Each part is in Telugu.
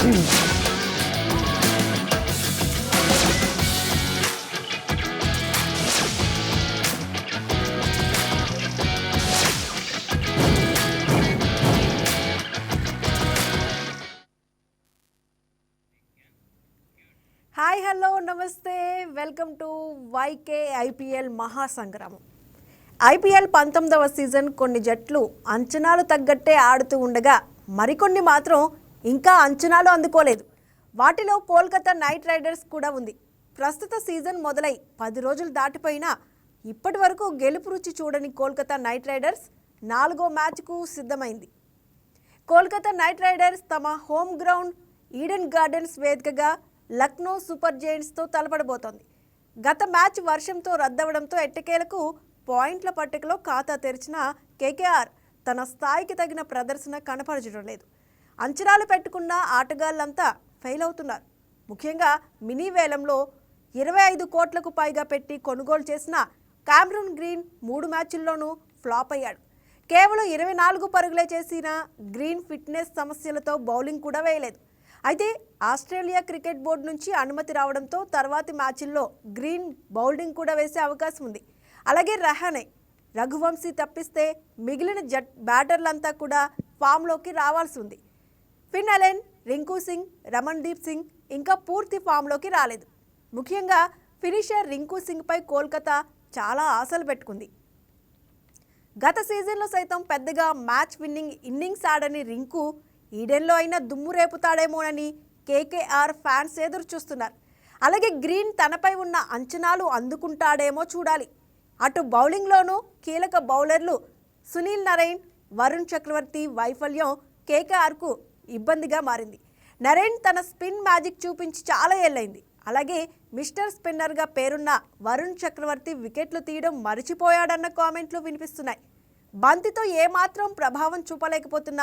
హాయ్ హలో నమస్తే వెల్కమ్ టు వైకే ఐపీఎల్ మహాసంగ్రామం. ఐపీఎల్ 19వ సీజన్ కొన్ని జట్లు అంచనాలు తగ్గట్టే ఆడుతూ ఉండగా మరికొన్ని మాత్రం ఇంకా అంచనాలు అందుకోలేదు. వాటిలో కోల్కతా నైట్ రైడర్స్ కూడా ఉంది. ప్రస్తుత సీజన్ మొదలై 10 రోజులు దాటిపోయినా ఇప్పటి వరకు గెలుపు రుచి చూడని కోల్కతా నైట్ రైడర్స్ 4వ మ్యాచ్కు సిద్ధమైంది. కోల్కతా నైట్ రైడర్స్ తమ హోమ్ గ్రౌండ్ ఈడెన్ గార్డెన్స్ వేదికగా లక్నో సూపర్ జైంట్స్తో తలపడబోతోంది. గత మ్యాచ్ వర్షంతో రద్దవడంతో ఎట్టకేలకు పాయింట్ల పట్టికలో ఖాతా తెరిచిన కేకేఆర్ తన స్థాయికి తగిన ప్రదర్శన కనపరచడం లేదు. అంచనాలు పెట్టుకున్న ఆటగాళ్లంతా ఫెయిల్ అవుతున్నారు. ముఖ్యంగా మినీ వేలంలో 25 కోట్లకు పైగా పెట్టి కొనుగోలు చేసిన కామరూన్ గ్రీన్ 3 మ్యాచ్ల్లోనూ ఫ్లాప్ అయ్యాడు. కేవలం 24 పరుగులే చేసిన గ్రీన్ ఫిట్నెస్ సమస్యలతో బౌలింగ్ కూడా వేయలేదు. అయితే ఆస్ట్రేలియా క్రికెట్ బోర్డు నుంచి అనుమతి రావడంతో తర్వాతి మ్యాచ్ల్లో గ్రీన్ బౌలింగ్ కూడా వేసే అవకాశం ఉంది. అలాగే రహానే, రఘువంశీ తప్పిస్తే మిగిలిన బ్యాటర్లంతా కూడా ఫామ్లోకి రావాల్సి ఉంది. ఫిన్ అలెన్, రింకు సింగ్, రమణ్దీప్ సింగ్ ఇంకా పూర్తి ఫామ్లోకి రాలేదు. ముఖ్యంగా ఫినిషర్ రింకు సింగ్పై కోల్కతా చాలా ఆశలు పెట్టుకుంది. గత సీజన్లో సైతం పెద్దగా మ్యాచ్ విన్నింగ్ ఇన్నింగ్స్ ఆడని రింకు ఈడెన్లో అయినా దుమ్ము రేపుతాడేమోనని కేకేఆర్ ఫ్యాన్స్ ఎదురు చూస్తున్నారు. అలాగే గ్రీన్ తనపై ఉన్న అంచనాలు అందుకుంటాడేమో చూడాలి. అటు బౌలింగ్లోనూ కీలక బౌలర్లు సునీల్ నరైన్, వరుణ్ చక్రవర్తి వైఫల్యం కేకేఆర్కు ఇబ్బందిగా మారింది. నరైన్ తన స్పిన్ మ్యాజిక్ చూపించి చాలా ఏళ్ళైంది. అలాగే మిస్టర్ స్పిన్నర్గా పేరున్న వరుణ్ చక్రవర్తి వికెట్లు తీయడం మరిచిపోయాడన్న కామెంట్లు వినిపిస్తున్నాయి. బంతితో ఏమాత్రం ప్రభావం చూపలేకపోతున్న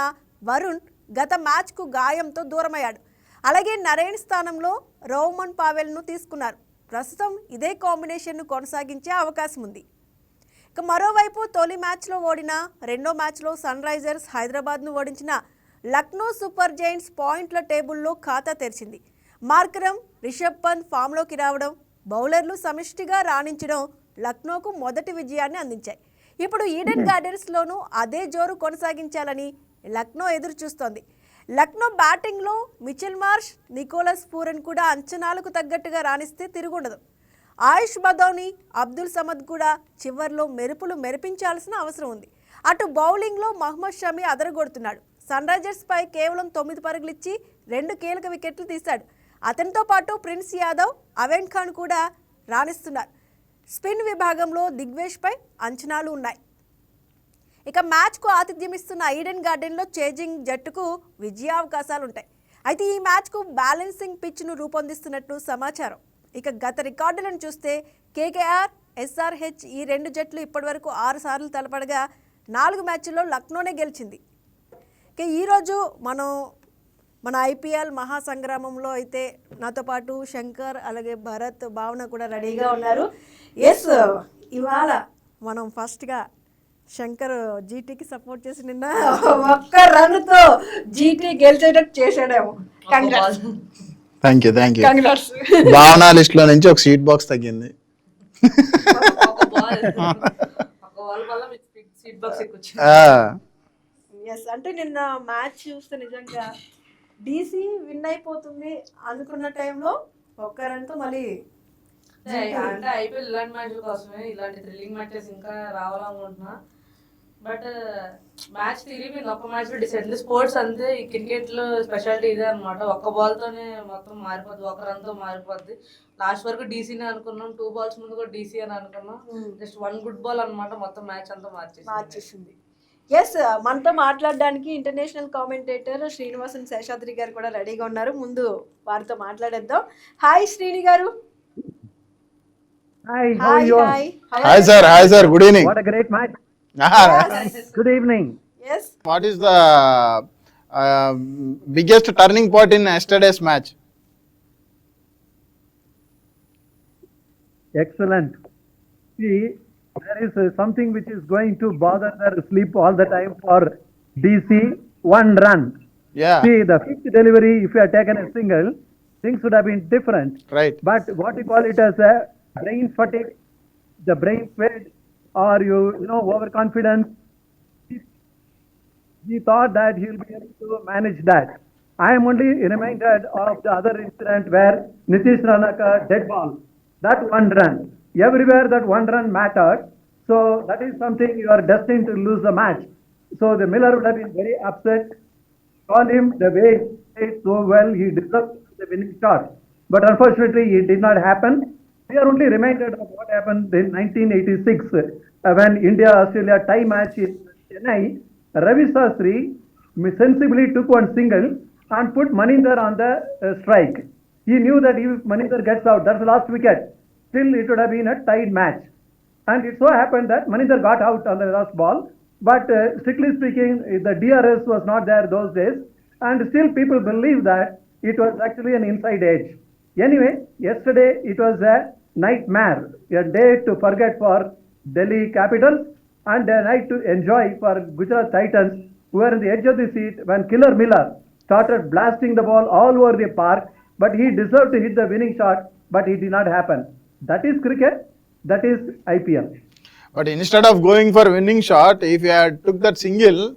వరుణ్ గత మ్యాచ్కు గాయంతో దూరమయ్యాడు. అలాగే నరైన్ స్థానంలో రోమన్ పావెల్ను తీసుకున్నారు. ప్రస్తుతం ఇదే కాంబినేషన్ను కొనసాగించే అవకాశం ఉంది. ఇక మరోవైపు తొలి మ్యాచ్లో ఓడిన రెండో మ్యాచ్లో సన్ రైజర్స్ హైదరాబాద్ను ఓడించిన లక్నో సూపర్ జైంట్స్ పాయింట్ల టేబుల్లో ఖాతా తెరిచింది. మార్కరమ్, రిషబ్ పంత్ ఫామ్లోకి రావడం, బౌలర్లు సమిష్టిగా రాణించడం లక్నోకు మొదటి విజయాన్ని అందించాయి. ఇప్పుడు ఈడెన్ గార్డెన్స్లోనూ అదే జోరు కొనసాగించాలని లక్నో ఎదురు చూస్తోంది. లక్నో బ్యాటింగ్లో మిచెల్ మార్ష్, నికోలస్ పూరన్ కూడా అంచనాలకు తగ్గట్టుగా రాణిస్తే తిరుగుండదు. ఆయుష్ బదౌని, అబ్దుల్ సమద్ కూడా చివర్లో మెరుపులు మెరిపించాల్సిన అవసరం ఉంది. అటు బౌలింగ్లో మహ్మద్ షమి అదరగొడుతున్నాడు. సన్ రైజర్స్పై కేవలం 9 పరుగులిచ్చి 2 కీలక వికెట్లు తీశాడు. అతనితో పాటు ప్రిన్స్ యాదవ్, అవెన్ ఖాన్ కూడా రాణిస్తున్నారు. స్పిన్ విభాగంలో దిగ్వేష్పై అంచనాలు ఉన్నాయి. ఇక మ్యాచ్కు ఆతిథ్యం ఇస్తున్న ఈడెన్ గార్డెన్లో చేజింగ్ జట్టుకు విజయావకాశాలు ఉంటాయి. అయితే ఈ మ్యాచ్కు బ్యాలెన్సింగ్ పిచ్ను రూపొందిస్తున్నట్టు సమాచారం. ఇక గత రికార్డులను చూస్తే కేకేఆర్, ఎస్ఆర్హెచ్ ఈ 2 జట్లు ఇప్పటివరకు 6 సార్లు తలపడగా 4 మ్యాచ్ల్లో లక్నోనే గెలిచింది. ఇక ఈరోజు మన ఐపీఎల్ మహాసంగ్రామంలో అయితే నాతో పాటు శంకర్, అలాగే భరత్, భావన కూడా రెడీగా ఉన్నారు. ఎస్, ఇవాళ మనం ఫస్ట్గా శంకర్ జీటీకి సపోర్ట్ చేసి నిన్న ఒక్క రన్తో జీటీ గెలిచేటట్టు చేశాడేమో. Thank you. భావన లిస్ట్ లో నుంచి ఒక సీట్ బాక్స్ తగ్గింది. అంటే నిన్న మ్యాచ్ చూస్తే నిజంగా డీసీ విన్ అయిపోతుంది అనుకున్న టైంలో ఒక్క రన్తో మళ్ళీ అంటే ఐపీఎల్ ఇలాంటి మ్యాచ్ల కోసమే, ఇలాంటి థ్రిల్లింగ్ మ్యాచెస్ ఇంకా రావాలనుకుంటున్నా. బట్ మ్యాచ్ తిరిగిపోయింది ఒక్క మ్యాచ్లో డిసైడ్. స్పోర్ట్స్ అంతే, ఈ క్రికెట్లో స్పెషాలిటీ ఇదే అనమాట. ఒక్క బాల్తోనే మొత్తం మారిపోద్ది, ఒక రన్తో మారిపోద్ది. లాస్ట్ వరకు డీసీనే అనుకున్నాం, 2 balls ముందు కూడా డీసీ అని అనుకున్నాం. జస్ట్ 1 good ball అనమాట మొత్తం మ్యాచ్ అంతా మార్చేసింది. ఎస్, మనతో మాట్లాడడానికి ఇంటర్నేషనల్ కామెంటేటర్ శ్రీనివాసన్ శేషాద్రి గారు కూడా రెడీగా ఉన్నారు. ముందు వారితో మాట్లాడేద్దాం. హాయ్ శ్రీని గారు. Hi, how are you? Hi sir, good evening. What a great match. Yes. Good evening. Yes. What is the biggest turning point in yesterday's match? Excellent. See, there is something which is going to bother their sleep all the time for DC. 1 run. Yeah. See, the fifth delivery, if you had taken a single, things would have been different. Right. But what you call it as a brain fatigue, the brain fade, or overconfidence, he thought that he will be able to manage that. I am only reminded of the other incident where Nitish Ranaka dead ball, that one run. Everywhere that one run mattered. So that is something you are destined to lose the match. So the Miller would have been very upset. Call him the way he played so well, he deserved the winning shot. But unfortunately, it did not happen. We are only reminded of what happened in 1986 when India-Australia tie match in Chennai. Ravi Shastri sensibly took one single and put Maninder on the strike. He knew that if Maninder gets out, that's the last wicket. Still, it would have been a tied match. And it so happened that Maninder got out on the last ball. But strictly speaking, the DRS was not there those days. And still, people believe that it was actually an inside edge. Anyway, yesterday it was a nightmare, a day to forget for Delhi Capitals and a night to enjoy for Gujarat Titans, who were in the edge of the seat when Killer Miller started blasting the ball all over the park, but he deserved to hit the winning shot, but it did not happen. That is cricket, that is IPL. But instead of going for winning shot, if you had took that single,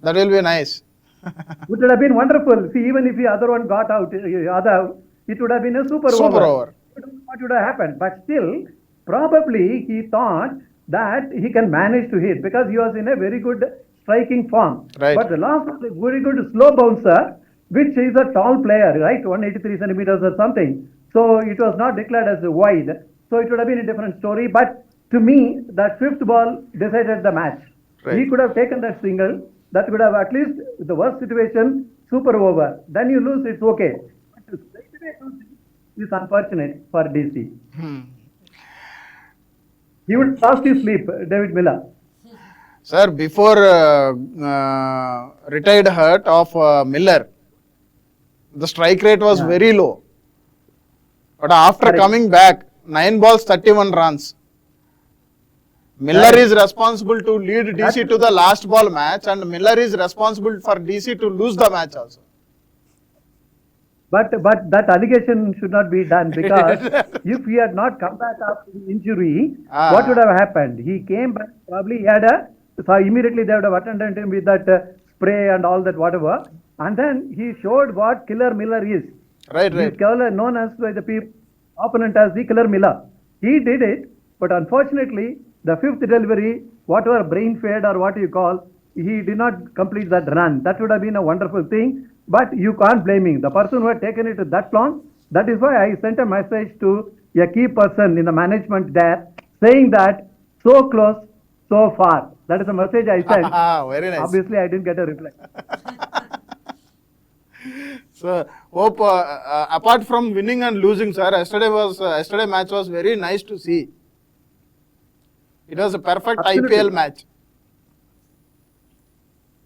that will be nice. It would have been wonderful. See, even if the other one got out, it would have been a super over. I don't know what would have happened. But still, probably he thought that he can manage to hit because he was in a very good striking form. Right. But the last was a very good slow bouncer, which is a tall player, right? 183 centimeters or something. So it was not declared as a wide. So it would have been a different story. But to me, that fifth ball decided the match. Right. He could have taken that single. That would have at least the worst situation, super over. Then you lose, it's okay. But to straight away lose is unfortunate for DC. He would lost his sleep, David Miller. Sir, before retired hurt of Miller, the strike rate was very low. But after Correct. coming back, 9 balls, 31 runs. Miller is responsible to lead DC to the last ball match, and Miller is responsible for DC to lose the match also. But that allegation should not be done because if he had not come back after the injury, what would have happened? He came back, probably he had so immediately they would have attended him with that spray and all that whatever. And then he showed what Killer Miller is. Right. He is known as by the opponent as the Killer Miller. He did it, but unfortunately, the fifth delivery, whatever brain fade or what you call, he did not complete that run. That would have been a wonderful thing, but you can't blame him. The person who had taken it that long, that is why I sent a message to a key person in the management there, saying that so close, so far. That is the message I sent. Very nice. Obviously, I didn't get a reply. So, hope apart from winning and losing, sir, yesterday match was very nice to see. It was a perfect Absolutely. IPL match.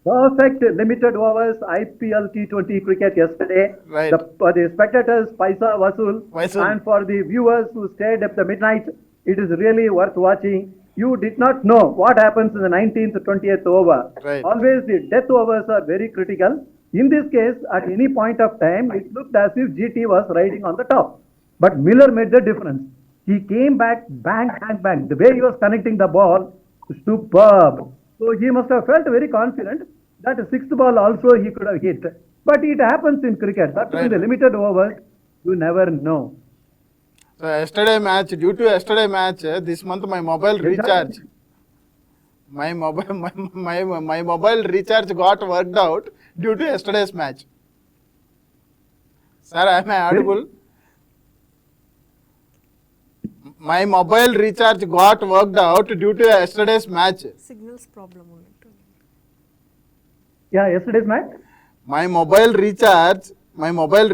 Perfect limited overs IPL T20 cricket yesterday. Right. The spectators, Paisa Vasool. Vasool. And for the viewers who stayed at the midnight, it is really worth watching. You did not know what happens in the 19th to 20th over. Right. Always the death overs are very critical. In this case, at any point of time, it looked as if GT was riding on the top. But Miller made the difference. He came back, bang, bang, bang. The way he was connecting the ball, superb. So he must have felt very confident that the sixth ball also he could have hit. But it happens in cricket. That's in the limited overs, you never know. So due to yesterday match, this month my mobile recharge. My mobile recharge got worked out due to yesterday's match. Sir, am I audible? My mobile recharge got worked out due to yesterday's match. Signals problem ఉన్నట్టు. Yeah, yesterday's match? My mobile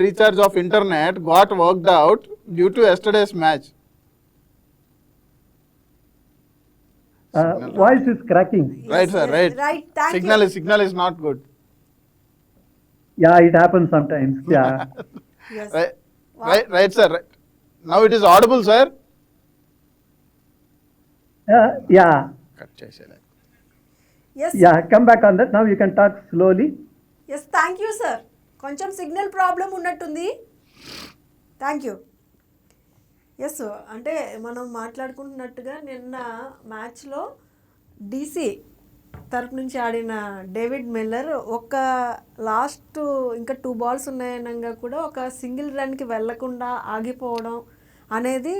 recharge of internet got worked out due to yesterday's match. Voice is cracking. Right, sir, right. Right, thank Signal is not good. Yeah, it happens sometimes. Yeah. Yes. Right, sir. Right. Now it is audible, sir. Yeah. Cut chesele. Yes. Yeah, come back on that. Now you can talk slowly. Yes thank you sir. కొంచెం సిగ్నల్ ప్రాబ్లం ఉన్నట్టుంది. Thank you. ఎస్ అంటే మనం మాట్లాడుకుంటున్నట్టుగా నిన్న మ్యాచ్లో డీసీ తరపు నుంచి ఆడిన డేవిడ్ మిల్లర్ ఒక లాస్ట్ ఇంకా 2 balls ఉన్నాయనగా కూడా ఒక సింగిల్ రన్కి వెళ్లకుండా ఆగిపోవడం అనేది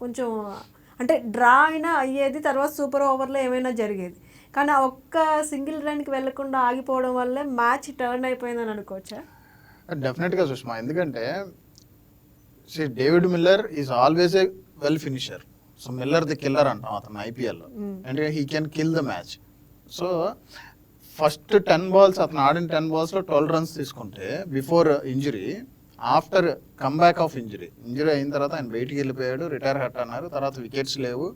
కొంచెం అంటే డ్రా అయినా అయ్యేది, తర్వాత సూపర్ ఓవర్లో ఏమైనా జరిగేది. కానీ ఆ ఒక్క సింగిల్ రన్కి వెళ్లకుండా ఆగిపోవడం వల్లే మ్యాచ్ టర్న్ అయిపోయిందని అనుకోవచ్చా? డెఫినెట్గా సుష్మా, ఎందుకంటే David Miller is always a well finisher. So Miller the killer అంటాం అతను ఐపీఎల్లో, అంటే he can kill the match. So first 10 balls అతను ఆడిన 10 balls లో 12 runs తీసుకుంటే before injury, after comeback of injury అయిన తర్వాత ఆయన బయటికి వెళ్ళిపోయాడు, రిటైర్ హట్ అన్నారు. తర్వాత వికెట్స్ లేవు,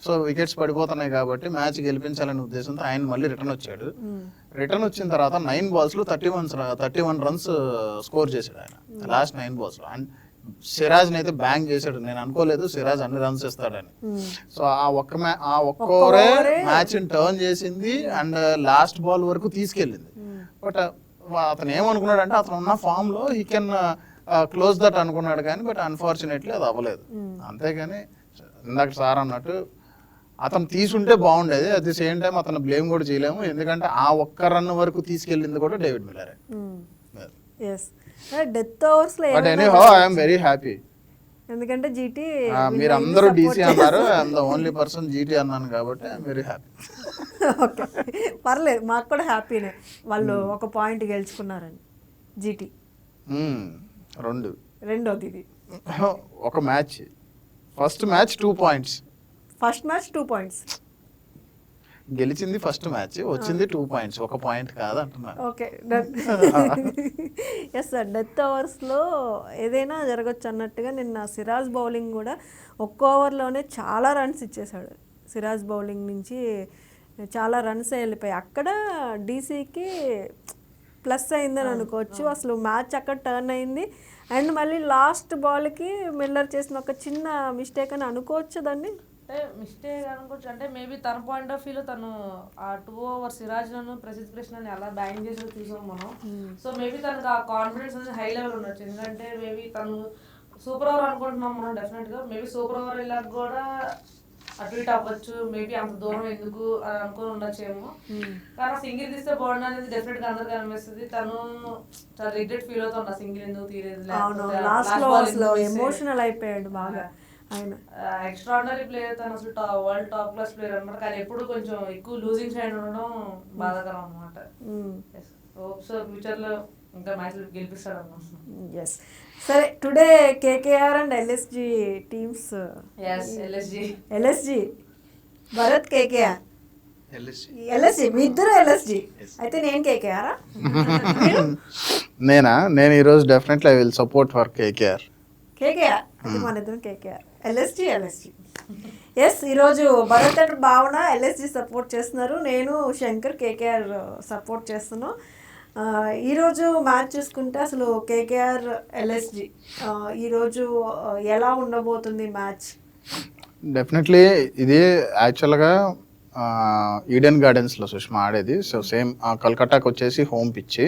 సో వికెట్స్ పడిపోతున్నాయి కాబట్టి మ్యాచ్ గెలిపించాలనే ఉద్దేశంతో ఆయన మళ్ళీ రిటర్న్ వచ్చాడు. రిటర్న్ వచ్చిన తర్వాత 9 balls లో 31 runs స్కోర్ చేశాడు ఆయన లాస్ట్ 9 balls లో. అండ్ సిరాజ్ అయితే బ్యాంక్ చేశాడు. నేను అనుకోలేదు సిరాజ్ అన్ని రన్స్ ఇస్తాడని. సో ఆ ఒక్క ఓవరే మ్యాచ్ టర్న్ చేసింది అండ్ లాస్ట్ బాల్ వరకు తీసుకెళ్ళింది. బట్ అతను ఏమనుకున్నాడు అంటే అతను ఉన్న ఫామ్ లో హీ కెన్ క్లోజ్ దట్ అనుకున్నాడు, కానీ బట్ అన్ఫార్చునేట్లీ అది అవ్వలేదు. అంతేగాని ఇందాక సార్ అన్నట్టు అతను తీసుంటే బాగుండేది. అట్ ది సేమ్ టైం అతను బ్లేమ్ కూడా చేయలేము, ఎందుకంటే ఆ ఒక్క రన్ వరకు తీసుకెళ్ళింది కూడా డేవిడ్ మిల్లరే. డెత్ ఓవర్స్లో but anyhow I am very happy. ఎందుకంటే జీటీ మీరు అందరూ డీసీ అన్నారు, I'm the only person GT అన్నాను కాబట్టి ఐఎమ్ వెరీ హ్యాపీ. ఓకే పర్లేదు, మాకు కూడా హ్యాపీనే వాళ్ళు ఒక పాయింట్ గెలుచుకున్నారని. జీటీ రెండోది ఇది ఒక match, first match 2 points, first match 2 points గెలిచింది. ఫస్ట్ మ్యాచ్ వచ్చింది 2 points, 1 point కాదు అంటున్నాను. ఓకే ఎస్ సార్, డెత్ ఓవర్స్లో ఏదైనా జరగచ్చు అన్నట్టుగా నిన్న సిరాజ్ బౌలింగ్ కూడా ఒక్క ఓవర్లోనే చాలా రన్స్ ఇచ్చేశాడు. సిరాజ్ బౌలింగ్ నుంచి చాలా రన్స్ వెళ్ళిపోయాయి. అక్కడ డీసీకి ప్లస్ అయిందని అనుకోవచ్చు. అసలు మ్యాచ్ అక్కడ టర్న్ అయింది. అండ్ మళ్ళీ లాస్ట్ బాల్కి మిల్లర్ చేసిన ఒక చిన్న మిస్టేక్ అని అనుకోవచ్చు దాన్ని. అంటే మిస్టేక్ అనుకోవచ్చు, అంటే మేబీ తన పాయింట్ ఆఫ్ వ్యూలో తను ఆ 2 overs సిరాజ్లను ప్రసిద్ధ్ కృష్ణని ఎలా బ్యాంక్ చేసి చూసాం మనం. సో మేబీ తనకు ఆ కాన్ఫిడెన్స్ అనేది హై లెవెల్ ఉండొచ్చు. ఎందుకంటే మేబీ తను సూపర్ ఓవర్ అనుకుంటున్నాం మనం డెఫినెట్గా. మేబీ సూపర్ ఓవర్ వెళ్ళాక కూడా అటు ఇటు అవ్వచ్చు, మేబీ అంత దూరం ఎందుకు అని అనుకుని ఉండొచ్చేమో. కానీ సింగిల్ తీస్తే బాగుండు అనేది డెఫినెట్ గా అందరికి అనిపిస్తుంది. తను చాలా రిగ్రెట్ ఫీల్ అవుతుంది, సింగిల్ ఎందుకు తీరేది, ఎమోషనల్ అయిపోయాడు బాగా. ఎక్స్ట్రాడినరీ ప్లేయర్ తను, అసలు వరల్డ్ టాప్ క్లాస్ ప్లేయర్ అనమాట. కానీ ఎప్పుడు కొంచెం ఎక్కువ లూజింగ్ సైడ్ ఉండడం బాధాకరం అనమాట. హోప్స్ ఫ్యూచర్ లో ఇంకా మ్యాచ్లు గెలిపిస్తాడు అన్నమాట. ఎస్ సరే, today KKR and LSG teams. LSG Bharat KKR, LSG మీ ఇద్దరు ఎల్ఎస్జి అయితే నేను కేకేఆర్. నేను ఈరోజు definitely I will support for KKR. KKR అయితే మన ఇద్దరం కేకేఆర్, ఎల్ఎస్జి. ఎస్, ఈరోజు Bharat and Bhavana LSG support చేస్తున్నారు, నేను శంకర్ కేకేఆర్ సపోర్ట్ చేస్తున్నాను. ఈరోజు మ్యాచ్ చూసుకుంటే అసలు కేకేఆర్ ఎల్ఎస్జి ఈరోజు ఎలా ఉండబోతుంది మ్యాచ్? డెఫినెట్లీ ఇది యాక్చువల్గా ఈడెన్ గార్డెన్స్లో సుష్మా ఆడేది. సో సేమ్ కల్కట్టాకి వచ్చేసి హోమ్ పిచ్చి,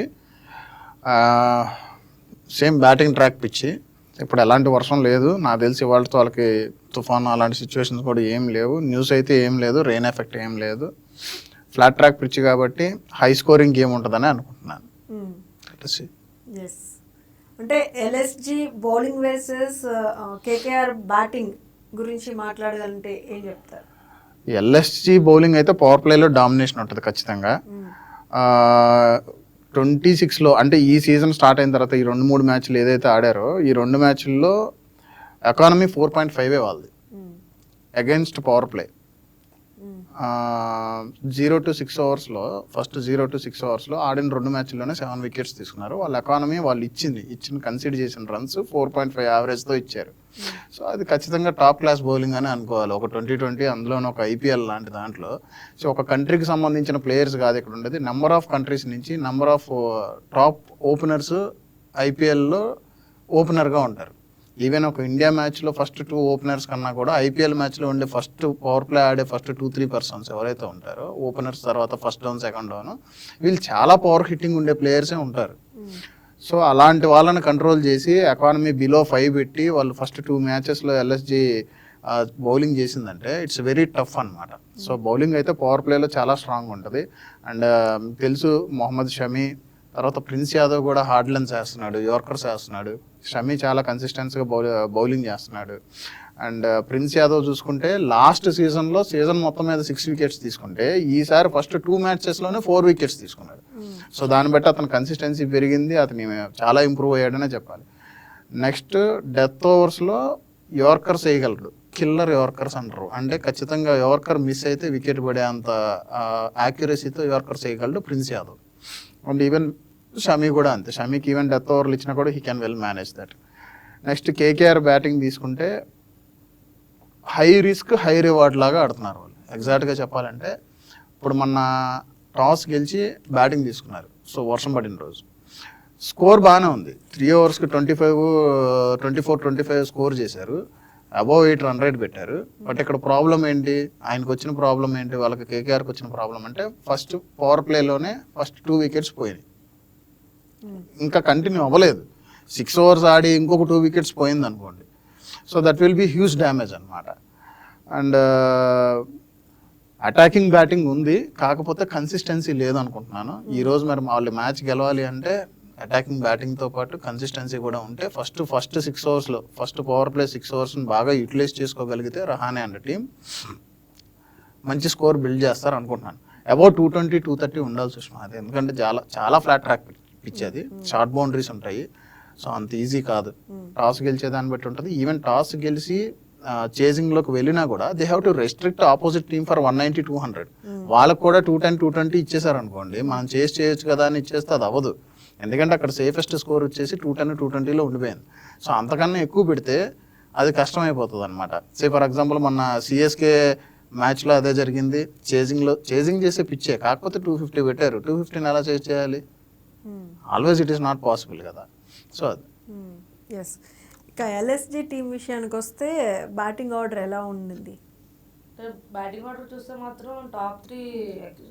సేమ్ బ్యాటింగ్ ట్రాక్ పిచ్చి. ఇప్పుడు ఎలాంటి వర్షం లేదు నాకు తెలిసి, వాళ్ళతో వాళ్ళకి తుఫాను అలాంటి సిచ్యువేషన్స్ కూడా ఏం లేవు. న్యూస్ అయితే ఏం లేదు, రెయిన్ ఎఫెక్ట్ ఏం లేదు. ఫ్లాట్ ట్రాక్ పిచ్ కాబట్టి హై స్కోరింగ్ గేమ్ ఉంటుందని అనుకుంటున్నాను. అంటే LSG bowling versus KKR batting గురించి మాట్లాడాలంటే ఏం చెప్తారు? ఎల్ఎస్జి బౌలింగ్ అయితే పవర్ ప్లేలో డామినేషన్ ఉంటుంది ఖచ్చితంగా. 26లో అంటే ఈ సీజన్ స్టార్ట్ అయిన తర్వాత ఈ 2-3 మ్యాచ్లు ఏదైతే ఆడారో ఈ 2 మ్యాచ్ల్లో ఎకానమీ 4.5 వాళ్ళది అగైన్స్ట్ పవర్ ప్లే. 0 to 6 అవర్స్లో ఫస్ట్ 0 to 6 అవర్స్లో ఆడిన 2 మ్యాచ్ల్లోనే 7 wickets తీసుకున్నారు. వాళ్ళ ఎకానమీ వాళ్ళు ఇచ్చిన కన్సిడర్ చేసిన రన్స్ 4.5 యావరేజ్తో ఇచ్చారు. సో అది ఖచ్చితంగా టాప్ క్లాస్ బౌలింగ్ అని అనుకోవాలి. ఒక 2020 అందులోనే ఒక ఐపీఎల్ లాంటి దాంట్లో. సో ఒక కంట్రీకి సంబంధించిన ప్లేయర్స్ కాదు ఇక్కడ ఉండేది, నెంబర్ ఆఫ్ కంట్రీస్ నుంచి నెంబర్ ఆఫ్ టాప్ ఓపెనర్స్ ఐపీఎల్లో ఓపెనర్గా ఉంటారు. ఈవెన్ ఒక ఇండియా మ్యాచ్లో ఫస్ట్ 2 ఓపెనర్స్ కన్నా కూడా ఐపీఎల్ మ్యాచ్లో ఉండే ఫస్ట్ పవర్ ప్లే ఆడే ఫస్ట్ 2-3 పర్సన్స్ ఎవరైతే ఉంటారో ఓపెనర్స్ తర్వాత ఫస్ట్ డౌన్ సెకండ్ డౌన్ వీళ్ళు చాలా పవర్ హిట్టింగ్ ఉండే ప్లేయర్సే ఉంటారు. సో అలాంటి వాళ్ళని కంట్రోల్ చేసి ఎకానమీ బిలో 5 పెట్టి వాళ్ళు ఫస్ట్ 2 మ్యాచెస్లో ఎల్ఎస్జి బౌలింగ్ చేసిందంటే ఇట్స్ వెరీ టఫ్ అనమాట. సో బౌలింగ్ అయితే పవర్ ప్లేలో చాలా స్ట్రాంగ్ ఉంటుంది. అండ్ తెలుసు మొహమ్మద్ షమీ తర్వాత ప్రిన్స్ యాదవ్ కూడా హార్డ్ లెన్స్ వేస్తున్నాడు, యార్కర్స్ వేస్తున్నాడు. షమీ చాలా కన్సిస్టెన్స్గా బౌలింగ్ చేస్తున్నాడు. అండ్ ప్రిన్స్ యాదవ్ చూసుకుంటే లాస్ట్ సీజన్లో సీజన్ మొత్తం మీద 6 వికెట్స్ తీసుకుంటే ఈసారి ఫస్ట్ 2 మ్యాచెస్లోనే 4 వికెట్స్ తీసుకున్నాడు. సో దాన్ని బట్టి అతని కన్సిస్టెన్సీ పెరిగింది, అతని చాలా ఇంప్రూవ్ అయ్యాడనే చెప్పాలి. నెక్స్ట్ డెత్ ఓవర్స్లో యార్కర్స్ వేయగలడు, కిల్లర్ యార్కర్స్ అంటారు. అంటే ఖచ్చితంగా యార్కర్ మిస్ అయితే వికెట్ పడే అంత యాక్యురసీతో యార్కర్స్ వేయగలడు Prince Yadav. And even Shami కూడా అంతే. షమీకి ఈవెన్ డెత్ ఓవర్లు ఇచ్చినా కూడా he can well manage that. Next KKR batting తీసుకుంటే హై రిస్క్ హై రివార్డ్ లాగా ఆడుతున్నారు వాళ్ళు. ఎగ్జాక్ట్గా చెప్పాలంటే ఇప్పుడు మొన్న టాస్ గెలిచి బ్యాటింగ్ తీసుకున్నారు. సో వర్షం పడిన రోజు స్కోర్ బాగానే ఉంది, 3 ఓవర్స్కి 24-25 స్కోర్ చేశారు, అబౌవ్ 8 రన్ రేట్ పెట్టారు. బట్ ఇక్కడ ప్రాబ్లం ఏంటి, ఆయనకు వచ్చిన ప్రాబ్లం ఏంటి, వాళ్ళకి కేకేఆర్కి వచ్చిన ప్రాబ్లం అంటే ఫస్ట్ పవర్ ప్లేలోనే ఫస్ట్ 2 వికెట్స్ పోయినాయి, ఇంకా కంటిన్యూ అవ్వలేదు. 6 ఓవర్స్ ఆడి ఇంకొక 2 వికెట్స్ పోయింది అనుకోండి, so that will be huge damage అనమాట. అండ్ అటాకింగ్ బ్యాటింగ్ ఉంది, కాకపోతే కన్సిస్టెన్సీ లేదనుకుంటున్నాను. ఈరోజు మరి వాళ్ళు మ్యాచ్ గెలవాలి అంటే అటాకింగ్ బ్యాటింగ్తో పాటు కన్సిస్టెన్సీ కూడా ఉంటే ఫస్ట్ 6 ఓవర్స్లో ఫస్ట్ పవర్ ప్లే 6 ఓవర్స్ని బాగా యూటిలైజ్ చేసుకోగలిగితే రహానే అండ్ టీం మంచి స్కోర్ బిల్డ్ చేస్తారు అనుకుంటున్నాను. అబౌట్ 220-230 ఉండాలి సుష్మా అది, ఎందుకంటే చాలా ఫ్లాట్ ట్రాక్ పిచ్ అది, షార్ట్ బౌండరీస్ ఉంటాయి. సో అంత ఈజీ కాదు. టాస్ గెలిచేదాన్ని బట్టి ఉంటుంది. ఈవెన్ టాస్ గెలిచి చేజింగ్లోకి వెళ్ళినా కూడా they have to restrict opposite team for 190-200. వాళ్ళకు కూడా 210-220 ఇచ్చేసారు అనుకోండి, మనం చేయొచ్చు కదా అని ఇచ్చేస్తే అది అవ్వదు. ఎందుకంటే అక్కడ సేఫెస్ట్ స్కోర్ వచ్చేసి 210-220లో ఉండిపోయింది. సో అంతకన్నా ఎక్కువ పెడితే అది కష్టమైపోతుంది అనమాట. ఫర్ ఎగ్జాంపుల్ మొన్న సిఎస్కే మ్యాచ్లో అదే జరిగింది. చేజింగ్ చేసే పిచ్చే, కాకపోతే 250 పెట్టారు. 250 ఎలా చేయాలి? Always it is not possible కదా. సో అది ఎస్. ఇక ఎల్ఎస్జి టీం విషయానికి వస్తే బ్యాటింగ్ ఆర్డర్ ఎలా ఉండింది? బ్యాటింగ్ ఆర్డర్ చూస్తే మాత్రం టాప్ 3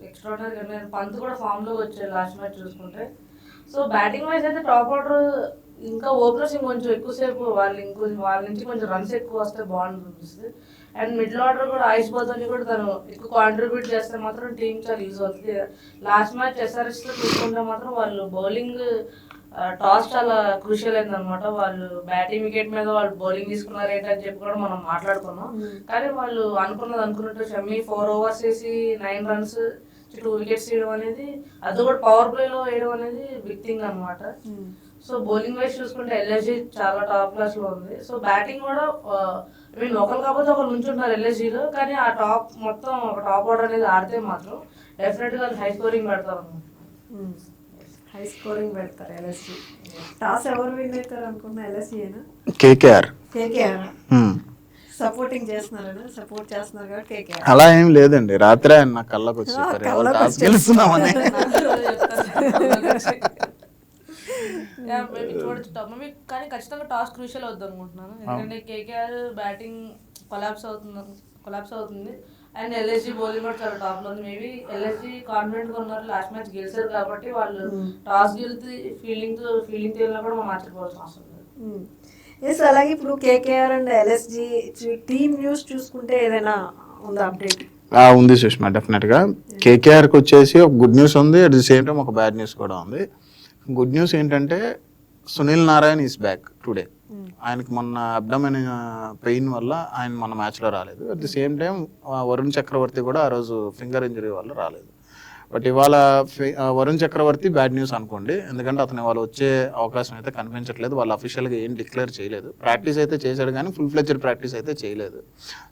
ఎక్స్ట్రాడినరీ. పంత్ కూడా ఫామ్లో వచ్చారు లాస్ట్ మ్యాచ్ చూసుకుంటే. సో బ్యాటింగ్ వైజ్ అయితే టాప్ ఆర్డర్ ఇంకా ఓపెనర్స్ ఇంకొంచెం ఎక్కువసేపు వాళ్ళ నుంచి కొంచెం రన్స్ ఎక్కువ వస్తే బాగుంటుంది. అండ్ మిడిల్ ఆర్డర్ కూడా ఆయుష్ బౌద్ధని కూడా తను ఎక్కువ కాంట్రిబ్యూట్ చేస్తే మాత్రం టీం చాలా యూజ్ అవుతుంది. లాస్ట్ మ్యాచ్ ఎస్ఆర్ఎస్లో చూసుకుంటే మాత్రం వాళ్ళు బౌలింగ్ టాస్ చాలా క్రూషియల్ అయింది అనమాట. వాళ్ళు బ్యాటింగ్ వికెట్ మీద వాళ్ళు బౌలింగ్ తీసుకున్నారు ఏంటని చెప్పి కూడా మనం మాట్లాడుకున్నాం. కానీ వాళ్ళు అనుకున్నట్టు షమీ 4 ఓవర్స్ వేసి 9 runs 2 వికెట్స్ వేయడం అనేది, అది కూడా పవర్ ప్లేలో వేయడం అనేది బిగ్ థింగ్ అనమాట. సో బౌలింగ్ వైజ్ చూసుకుంటే ఎల్ఎస్జి చాలా టాప్ క్లాస్ లో ఉంది. సో బ్యాటింగ్ కూడా ఒకరు కాకపోతే ఒకరు నుంచుంటున్నారు ఎల్ఎస్జిలో, కానీ ఆ టాప్ మొత్తం ఒక టాప్ ఆర్డర్ అనేది ఆడితే మాత్రం డెఫినెట్ గా హై స్కోరింగ్ పెడతారు అన్నమాట. హై స్కోరింగ్ పెడతారు ఎల్ఎస్జి. టాస్ ఎవరు విన్ అవుతారు అనుకున్నా? ఎల్ఎస్జినా కేకేఆర్ సపోర్టింగ్ చేస్తున్నారు కాబట్టి కేకేఆర్. అలా ఏం లేదండి, రాత్రే ఆయన నా కళ్ళకు వచ్చి టాస్ గెలుస్తున్నామని. కానీ ఖచ్చితంగా టాస్ క్రూషియల్ అవుతుంది అనుకుంటున్నాను. ఎందుకంటే కేకేఆర్ బ్యాటింగ్ కొలాప్స్ అవుతుంది అండ్ ఎల్ఎస్జి బౌలింగ్ కూడా చాలా టాప్ లో ఉంది. మేబీ ఎల్ఎస్జి కాన్ఫిడెంట్ గా ఉన్నారు, లాస్ట్ మ్యాచ్ గెలిచారు కాబట్టి వాళ్ళు టాస్ గెలిచి ఫీల్డింగ్ వెళ్ళినా కూడా మనం ఆశ్చర్యపోవాల్సిన అవసరం లేదు. ఎస్. అలాగే ఇప్పుడు KKR and LSG team news చూసుకుంటే ఏదైనా ఉందా అప్డేట్? ఉంది సుష్మా, డెఫినెట్గా. కేకేఆర్కి వచ్చేసి ఒక గుడ్ న్యూస్ ఉంది, అట్ ది సేమ్ టైం ఒక బ్యాడ్ న్యూస్ కూడా ఉంది. గుడ్ న్యూస్ ఏంటంటే Sunil Narine is back today. ఆయనకి మొన్న అబ్డమెన్ పెయిన్ వల్ల ఆయన మన మ్యాచ్లో రాలేదు. At the same time Varun Chakravarthy కూడా ఆ రోజు ఫింగర్ ఇంజరీ వల్ల రాలేదు. బట్ ఇవాళ వరుణ్ చక్రవర్తి బ్యాడ్ న్యూస్ అనుకోండి, ఎందుకంటే అతను ఇవాళ వచ్చే అవకాశం అయితే కనిపించట్లేదు. వాళ్ళు అఫీషియల్గా ఏం డిక్లేర్ చేయలేదు. ప్రాక్టీస్ అయితే చేశాడు కానీ ఫుల్ ఫ్లెడ్జ్డ్ ప్రాక్టీస్ అయితే చేయలేదు.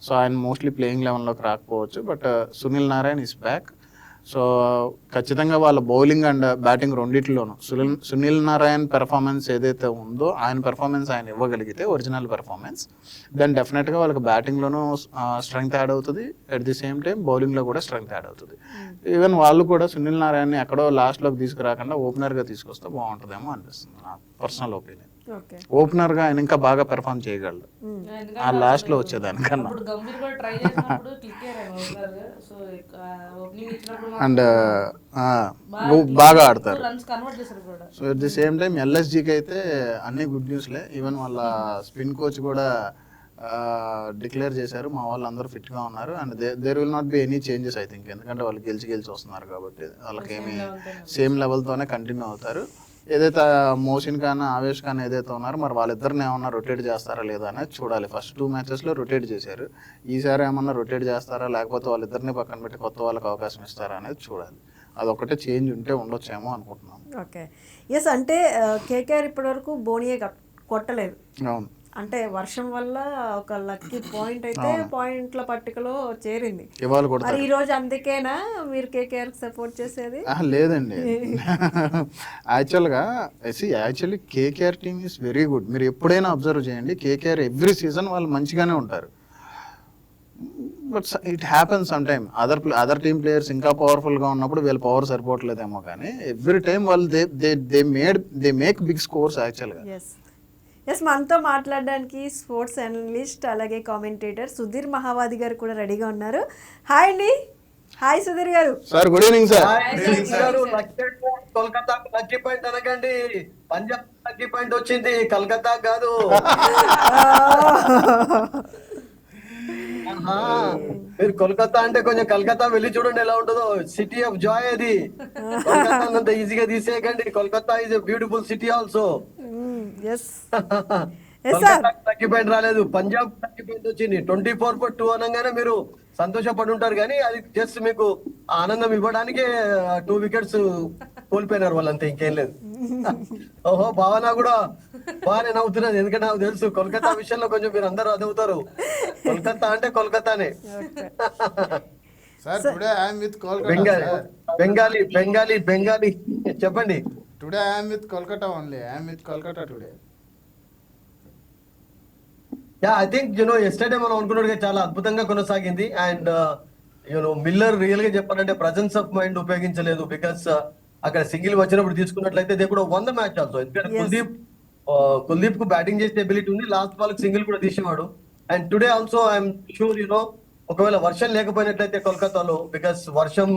సో ఆయన మోస్ట్లీ ప్లేయింగ్ లెవెన్లోకి రాకపోవచ్చు. But Sunil Narine is back. So ఖచ్చితంగా వాళ్ళ బౌలింగ్ అండ్ బ్యాటింగ్ రెండింటిలోనూ సునీల్ నారాయణ్ పెర్ఫార్మెన్స్ ఏదైతే ఉందో ఆయన పెర్ఫార్మెన్స్ ఆయన ఇవ్వగలిగితే ఒరిజినల్ పెర్ఫార్మెన్స్, దెన్ డెఫినెట్గా వాళ్ళకి బ్యాటింగ్లోనూ స్ట్రెంగ్త్ యాడ్ అవుతుంది, అట్ ది సేమ్ టైం బౌలింగ్లో కూడా స్ట్రెంగ్త్ యాడ్ అవుతుంది. ఈవెన్ వాళ్ళు కూడా సునీల్ నారాయణ్ని ఎక్కడో లాస్ట్లోకి తీసుకురాకుండా ఓపెనర్గా తీసుకొస్తే బాగుంటుందేమో అనిపిస్తుంది, నా పర్సనల్ ఒపీనియన్. ఓకే. ఓపెనర్గా ఆయన ఇంకా బాగా పెర్ఫామ్ చేయగలడు ఎందుకంటే ఆ లాస్ట్లో వచ్చేదానికన్నా. అప్పుడు గంభీర్ కూడా ట్రై చేసినప్పుడు క్లిక్ అయ్యారు ఓపెనర్. సో ఓపెనింగ్ ఇచ్చినప్పుడు అండ్ బాగా ఆడతారు. రన్స్ కన్వర్ట్ చేశారు కూడా. So at the same time ఎల్ఎస్జికి అయితే అన్ని గుడ్ న్యూస్లే. ఈవెన్ వాళ్ళ స్పిన్ కోచ్ కూడా డిక్లేర్ చేశారు మా వాళ్ళు అందరూ ఫిట్గా ఉన్నారు and there will not be any changes I think. ఎందుకంటే వాళ్ళు గెలిచి వస్తున్నారు కాబట్టి వాళ్ళకి ఏమి సేమ్ లెవెల్తోనే కంటిన్యూ అవుతారు. ఏదైతే మోసిన్ ఖాన్ ఆవేష్ ఖాన్ ఏదైతే ఉన్నారో మరి వాళ్ళిద్దరిని ఏమన్నా రొటేట్ చేస్తారా లేదా అనేది చూడాలి. ఫస్ట్ 2 మ్యాచెస్లో రొటేట్ చేశారు. ఈసారి ఏమన్నా రొటేట్ చేస్తారా లేకపోతే వాళ్ళిద్దరిని పక్కన పెట్టి కొత్త వాళ్ళకి అవకాశం ఇస్తారా అనేది చూడాలి. అదొకటే చేంజ్ ఉంటే ఉండొచ్చేమో అనుకుంటున్నాం. ఓకే. ఎస్, అంటే కేకేఆర్ ఇప్పటివరకు బోనియే కొట్టలేదు. అవును. అంటే వర్షం వల్ల ఒక లక్కీ పాయింట్ అయితే పాయింట్ల పట్టికలో చేరింది. ఇవాళ మరి కొడతారు. ఈ రోజు అందుకేనా మీరు కేకేఆర్ సపోర్ట్ చేసేది? లేదండి, actually KKR team is very good. మీరు ఎప్పుడైనా అబ్జర్వ్ చేయండి, కేకేఆర్ ఎవ్రీ సీజన్ వాళ్ళు మంచిగానే ఉంటారు. But it happens some time other team players ఇంకా పవర్ఫుల్గా ఉన్నప్పుడు వీళ్ళ పవర్ సరిపోవట్లేదేమో కానీ ఎవ్రీ టైమ్ వాళ్ళు దే మేక్ బిగ్ స్కోర్స్ యాక్చువల్గా. ఎస్, మనతో మాట్లాడడానికి స్పోర్ట్స్ అనలిస్ట్ అలాగే కామెంటేటర్ సుధీర్ మహావాది గారు కూడా రెడీగా ఉన్నారు. హాయ్ అండి. Hi Sudheer garu. Sir good evening sir. కోల్కతాకు లక్కీ పాయింట్ అనకండి, పంజాబ్ లక్కీ పాయింట్ వచ్చింది, కలకత్తా కాదు. మీరు కోల్కతా అంటే కొంచెం కలకత్తా వెళ్ళి చూడండి ఎలా ఉంటుందో. సిటీ ఆఫ్ జాయ్ అది. కోల్కతా అంత ఈజీగా తీసేయకండి. Kolkata is a beautiful city also. Lucky point రాలేదు, పంజాబ్ లక్కీ పాయింట్ వచ్చింది. 24/2 అనగానే మీరు సంతోషపడి ఉంటారు కానీ అది జస్ట్ మీకు ఆనందం ఇవ్వడానికే 2 వికెట్స్ కోల్పోయినారు వాళ్ళంతా, ఇంకేం లేదు. ఓహో, భావన కూడా బాగానే నవ్వుతున్నది. ఎందుకంటే నాకు తెలుసు కోల్కతా విషయంలో కొంచెం మీరు అందరూ అదవుతారు. కోల్కతా అంటే కోల్కతానే. బెంగాలీ బెంగాలీ బెంగాలీ చెప్పండి. Today I'm with Kolkata only. I'm with Kolkata today. I think yesterday మనం అనుకున్నట్టుగా చాలా అద్భుతంగా కొనసాగింది. అండ్ మిల్లర్ రియల్ గా చెప్పాలంటే ప్రజెన్స్ ఆఫ్ మైండ్ ఉపయోగించలేదు. బికాస్ అక్కడ సింగిల్ వచ్చినప్పుడు తీసుకున్నట్లయితే దే కూడా 100 మ్యాచ్ ఆల్సో. ఎందుకంటే కుల్దీప్ కు బ్యాటింగ్ చేసే ఎబిలిటీ ఉంది, లాస్ట్ బాల్ సింగిల్ కూడా తీసేవాడు. And today also I'm sure ఒకవేళ వర్షం లేకపోయినట్లయితే కోల్కతాలో, బికాస్ వర్షం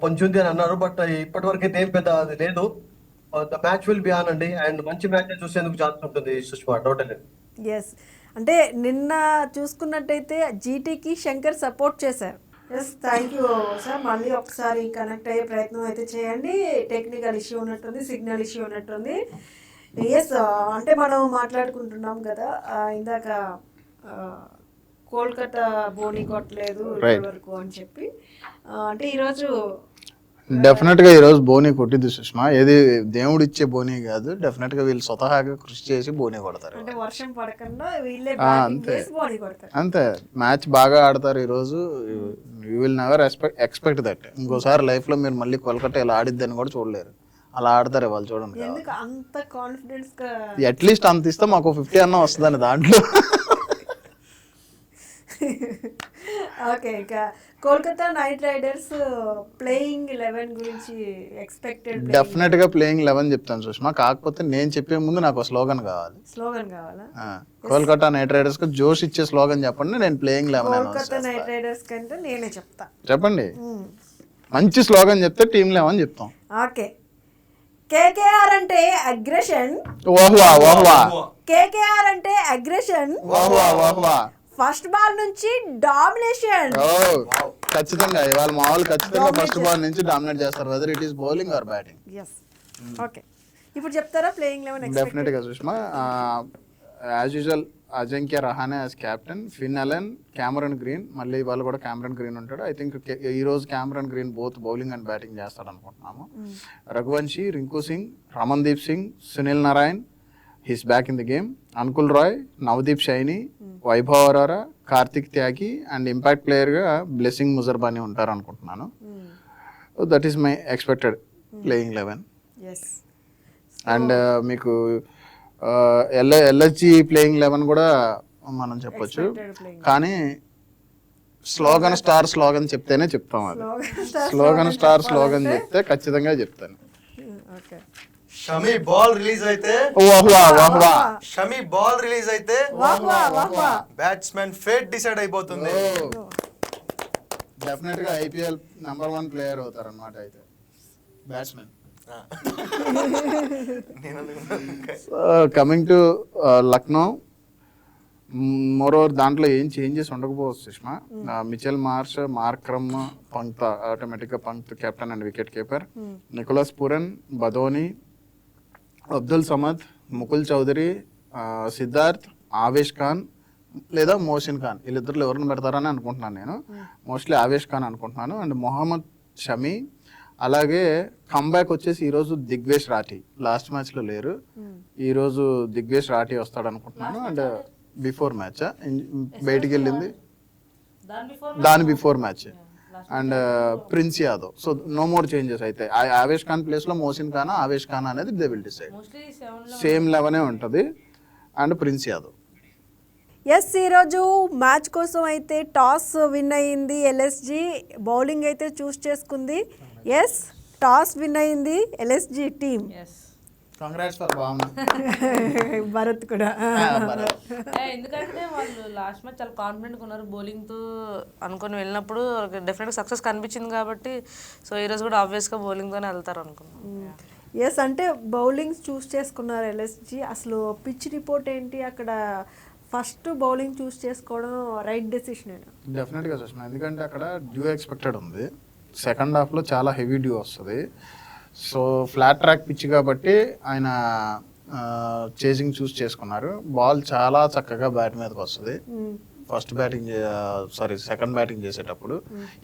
పొంచుంది అని అన్నారు, బట్ ఇప్పటి వరకు అయితే ఏం పెద్ద అది లేదు. The match will be on అండి. అండ్ మంచి మ్యాచ్ చూసేందుకు ఛాన్స్ ఉంటుంది సుష్మా, టోటల్. ఎస్, అంటే నిన్న చూసుకున్నట్టయితే జీటీకి శంకర్ సపోర్ట్ చేశారు. Yes, thank you sir. మళ్ళీ ఒకసారి కనెక్ట్ అయ్యే ప్రయత్నం అయితే చేయండి. టెక్నికల్ ఇష్యూ ఉన్నట్టుంది, సిగ్నల్ ఇష్యూ ఉన్నట్టుంది. ఎస్, అంటే మనం మాట్లాడుకుంటున్నాం కదా ఇందాక కోల్కతా బోని కొట్టలేదు వరకు అని చెప్పి. అంటే ఈరోజు డెఫినెట్ గా ఈరోజు బోని కొట్టింది సుష్మా. ఏది దేవుడు ఇచ్చే బోని కాదు, డెఫినెట్ గా వీళ్ళు స్వతహాగా కృషి చేసి బోని కొడతారు. అంటే వర్షం పడకుండా వీళ్ళే అంతే బోని కొడతారు. అంతే. మ్యాచ్ బాగా ఆడతారు ఈరోజు. You will never expect that. ఇంకోసారి లైఫ్ లో మీరు మళ్ళీ కోల్కతా ఇలా ఆడిద్దని కూడా చూడలేరు. అలా ఆడతారు వాళ్ళు, చూడండి. ఎందుకు అంత కాన్ఫిడెన్స్ గా? అట్లీస్ట్ అంత ఇస్తే మాకు 50 అన్న వస్తుందని దాంట్లో. ఓకే, ఇక కోల్కతా నైట్ రైడర్స్ ప్లేయింగ్ 11 గురించి ఎక్స్పెక్టెడ్. డెఫినెట్ గా ప్లేయింగ్ 11 చెప్తాను సుష్మా. కాకపోతే నేను చెప్పే ముందు నాకు స్లోగన్ కావాలి. స్లోగన్ కావాలా? కోల్కతా నైట్ రైడర్స్ కు జోష్ ఇచ్చే స్లోగన్ చెప్పండి. నేను ప్లేయింగ్ 11 కోల్కతా నైట్ రైడర్స్ కంటే నేనే చెప్తా. చెప్పండి, మంచి స్లోగన్ చెప్తే టీమ్ 11 చెప్తాం. ఓకే. కేకేఆర్ అంటే అగ్రెషన్. ఓహ్వా ఓహ్వా. కేకేఆర్ అంటే అగ్రెషన్. ఓహ్వా ఓహ్వా. ఫస్ట్ బాల్ నుంచి డామినేషన్. ఖచ్చితంగా ఇవాళ మా వాళ్ళు ఖచ్చితంగా ఫస్ట్ బాల్ నుంచి డామినేట్ చేస్తారు, whether it is bowling are batting. Okay, ఇప్పుడు చెప్తారా ప్లేయింగ్ 11? డెఫినెట్ గా Sushma. As usual Ajinkya Rahane as captain, Finn Allen, Cameron green. మళ్ళీ వాళ్ళు కూడా క్యామరన్ గ్రీన్ ఉంటాడు. ఐ థింక్ ఈ రోజు Cameron green both bowling and batting చేస్తాడు అనుకుంటున్నాము. Raghuvanshi, Rinku Singh, Ramandeep Singh, Sunil Narine, he's back in the game. Anukul Roy, Navdeep Saini, Vaibhav Arora, Kartik Tyagi and impact ప్లేయర్గా బ్లెస్సింగ్ ముజర్బానీ ఉంటారు అనుకుంటున్నాను. That is my expected playing 11. And మీకు ఎల్ఎస్జి ప్లేయింగ్ 11 కూడా మనం చెప్పొచ్చు, కానీ స్లోగన్ స్టార్ స్లోగన్ చెప్తేనే చెప్తాం. అది స్లోగన్ స్టార్ స్లోగన్ చెప్తే ఖచ్చితంగా చెప్తాను. షమి బాల్ రిలీజ్ అయితే వాహ్ వాహ్ వాహ్ వాహ్. షమి బాల్ రిలీజ్ అయితే వాహ్ వాహ్ వాహ్ వాహ్. బ్యాట్స్మెన్ ఫేట్ డిసైడ్ అయిపోతుంది. డెఫినెట్ గా ఐపీఎల్ #1 ప్లేయర్ అవుతారు అనమాట అయితే batsmen. Coming to Lucknow, moreover దాంట్లో ఏం చేంజెస్ ఉండకపోవచ్చు Sushma. Mitchell Marsh, Markram, Pant ఆటోమేటిక్గా Pant captain and wicket keeper, Nicholas Pooran, Badoni, Abdul Samad, Mukul Choudhary, Siddharth, Avesh Khan లేదా మోసిన్ ఖాన్, వీళ్ళిద్దరు ఎవరిని పెడతారని అనుకుంటున్నాను నేను. మోస్ట్లీ ఆవేష్ ఖాన్ అనుకుంటున్నాను. అండ్ మొహమ్మద్ షమి, అలాగే కంబ్యాక్ వచ్చేసి ఈరోజు దిగ్వేష్ రాఠీ. లాస్ట్ మ్యాచ్లో లేరు, ఈరోజు దిగ్వేష్ రాఠీ వస్తాడు అనుకుంటున్నాను. అండ్ బిఫోర్ మ్యాచ్ బయటికి వెళ్ళింది, దాని before match. And Prince Yadav. So no more changes అయితే. ఆవేష్ ఖాన్ ప్లేస్లో మోసిన్ ఖాన్, ఆవేష్ ఖాన్ అనేది దే విల్ డిసైడ్. సేమ్ 11 ఉంటుంది. And Prince Yadav. ఎస్, ఈరోజు మ్యాచ్ కోసం అయితే టాస్ విన్ అయ్యింది ఎల్ఎస్జి. బౌలింగ్ అయితే చూస్ చేసుకుంది. ఎస్, టాస్ విన్ అయ్యింది ఎల్ఎస్జి టీమ్. కంగ్రాట్స్ ఫర్ భావన. భరత్ కూడా. ఎందుకంటే వాళ్ళు లాస్ట్ మ్యాచ్ చాలా కాన్ఫిడెంట్గా ఉన్నారు బౌలింగ్తో అనుకొని వెళ్ళినప్పుడు డెఫినెట్గా సక్సెస్ కనిపించింది కాబట్టి సో ఈరోజు కూడా ఆబ్వియస్గా బౌలింగ్తోనే వెళ్తారు అనుకున్నాను. ఎస్, అంటే బౌలింగ్ చూస్ చేసుకున్నారు ఎల్ఎస్జి. అసలు పిచ్ రిపోర్ట్ ఏంటి అక్కడ? ఫస్ట్ బౌలింగ్ చూస్ చేసుకోవడం రైట్ డెసిషన్. డెఫినెట్గా సుష్మా, ఎందుకంటే అక్కడ డ్యూ ఎక్స్పెక్టెడ్ ఉంది. సెకండ్ హాఫ్లో చాలా హెవీ డ్యూ వస్తుంది. సో ఫ్లాట్ ట్రాక్ పిచ్ కాబట్టి ఆయన చేజింగ్ చూస్ చేసుకున్నారు. బాల్ చాలా చక్కగా బ్యాట్ మీదకి వస్తుంది. సెకండ్ బ్యాటింగ్ చేసేటప్పుడు,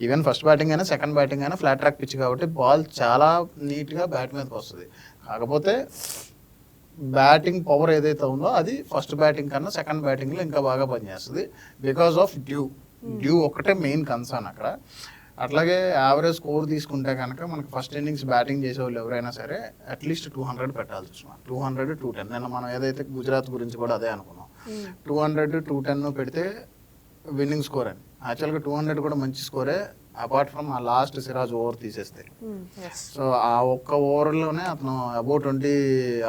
ఈవెన్ ఫస్ట్ బ్యాటింగ్ అయినా సెకండ్ బ్యాటింగ్ అయినా ఫ్లాట్ ట్రాక్ పిచ్ కాబట్టి బాల్ చాలా నీట్గా బ్యాట్ మీదకి వస్తుంది. కాకపోతే బ్యాటింగ్ పవర్ ఏదైతే ఉందో అది ఫస్ట్ బ్యాటింగ్ కన్నా సెకండ్ బ్యాటింగ్లో ఇంకా బాగా పనిచేస్తుంది బికాస్ ఆఫ్ డ్యూ ఒకటే మెయిన్ కన్సర్న్ అక్కడ. అట్లాగే యావరేజ్ స్కోర్ తీసుకుంటే కనుక మనకి ఫస్ట్ ఇన్నింగ్స్ బ్యాటింగ్ చేసే వాళ్ళు ఎవరైనా సరే అట్లీస్ట్ 200 పెట్టాల్సి వచ్చిన 200, 210. నేను మనం ఏదైతే గుజరాత్ గురించి కూడా అదే అనుకున్నాం. 200, 210 పెడితే విన్నింగ్ స్కోర్ అని. యాక్చువల్గా 200 కూడా మంచి స్కోరే, అపార్ట్ ఫ్రమ్ ఆ లాస్ట్ సిరాజ్ ఓవర్ తీసేస్తే. సో ఆ ఒక్క ఓవర్లోనే అతను అబౌట్ 20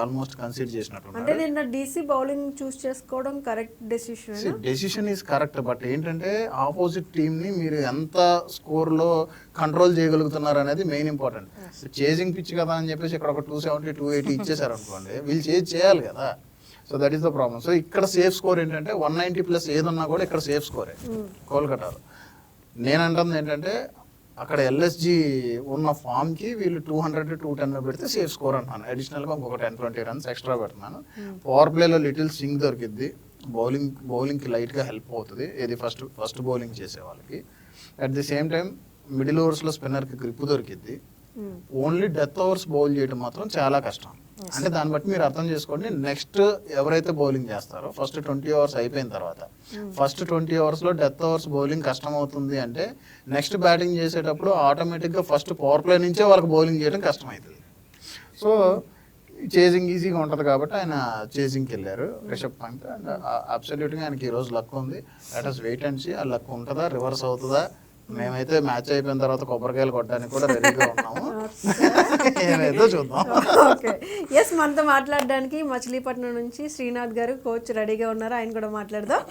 ఆల్మోస్ట్ కన్సిడర్ చేసినట్టు. అంటే నిన్న డీసీ బౌలింగ్ చూస్ చేసుకోవడం correct decision. Decision is correct, but ఏంటంటే ఆపోజిట్ టీమ్ని మీరు ఎంత స్కోర్లో కంట్రోల్ చేయగలుగుతున్నారు అనేది మెయిన్ ఇంపార్టెంట్. చేజింగ్ పిచ్ కదా అని చెప్పేసి ఇక్కడ ఒక 270, 280 ఇచ్చేసారు అనుకోండి, వీళ్ళు చేయాలి కదా. So that is the problem. So ఇక్కడ సేఫ్ స్కోర్ ఏంటంటే 190+ ఏదున్నా కూడా ఇక్కడ సేఫ్ స్కోరే కోల్కతాలో. నేనంటుంది ఏంటంటే అక్కడ ఎల్ఎస్జి ఉన్న ఫామ్కి వీళ్ళు 200, 210 పెడితే సేఫ్ స్కోర్ అంటున్నాను. అడిషనల్గా ఇంకొక 10-20 రన్స్ ఎక్స్ట్రా పెడుతున్నాను. పవర్ ప్లేలో లిటిల్ స్వింగ్ దొరికిద్ది, బౌలింగ్కి లైట్గా హెల్ప్ అవుతుంది. ఇది ఫస్ట్ బౌలింగ్ చేసే వాళ్ళకి. At the same time middle ఓవర్స్లో స్పిన్నర్కి గ్రిప్ దొరికిద్ది. ఓన్లీ డెత్ ఓవర్స్ బౌల్ చేయడం మాత్రం చాలా కష్టం. అంటే దాన్ని బట్టి మీరు అర్థం చేసుకోండి, నెక్స్ట్ ఎవరైతే బౌలింగ్ చేస్తారో ఫస్ట్ 20 ఓవర్స్ అయిపోయిన తర్వాత ఫస్ట్ 20 ఓవర్స్లో డెత్ ఓవర్స్ బౌలింగ్ కష్టం అవుతుంది అంటే నెక్స్ట్ బ్యాటింగ్ చేసేటప్పుడు ఆటోమేటిక్గా ఫస్ట్ పవర్ ప్లే నుంచే వాళ్ళకి బౌలింగ్ చేయడం కష్టమవుతుంది. సో చేజింగ్ ఈజీగా ఉంటుంది కాబట్టి ఆయన చేజింగ్కి వెళ్ళారు రిషబ్ పంత్. అండ్ అబ్సల్యూట్గా ఆయనకి ఈరోజు లక్ ఉంది. Let us wait and see ఆ లక్ ఉంటుందా, రివర్స్ అవుతుందా. మేమైతే మ్యాచ్ అయిపోయిన తర్వాత కొబ్బరికాయలు కొట్టడానికి కూడా రెడీగా ఉన్నాము. ఏమైతే చూద్దాం. ఓకే, ఎస్, మనతో మాట్లాడడానికి మచిలీపట్నం నుంచి శ్రీనాథ్ గారు కోచ్ రెడీగా ఉన్నారు. ఆయన కూడా మాట్లాడదాం.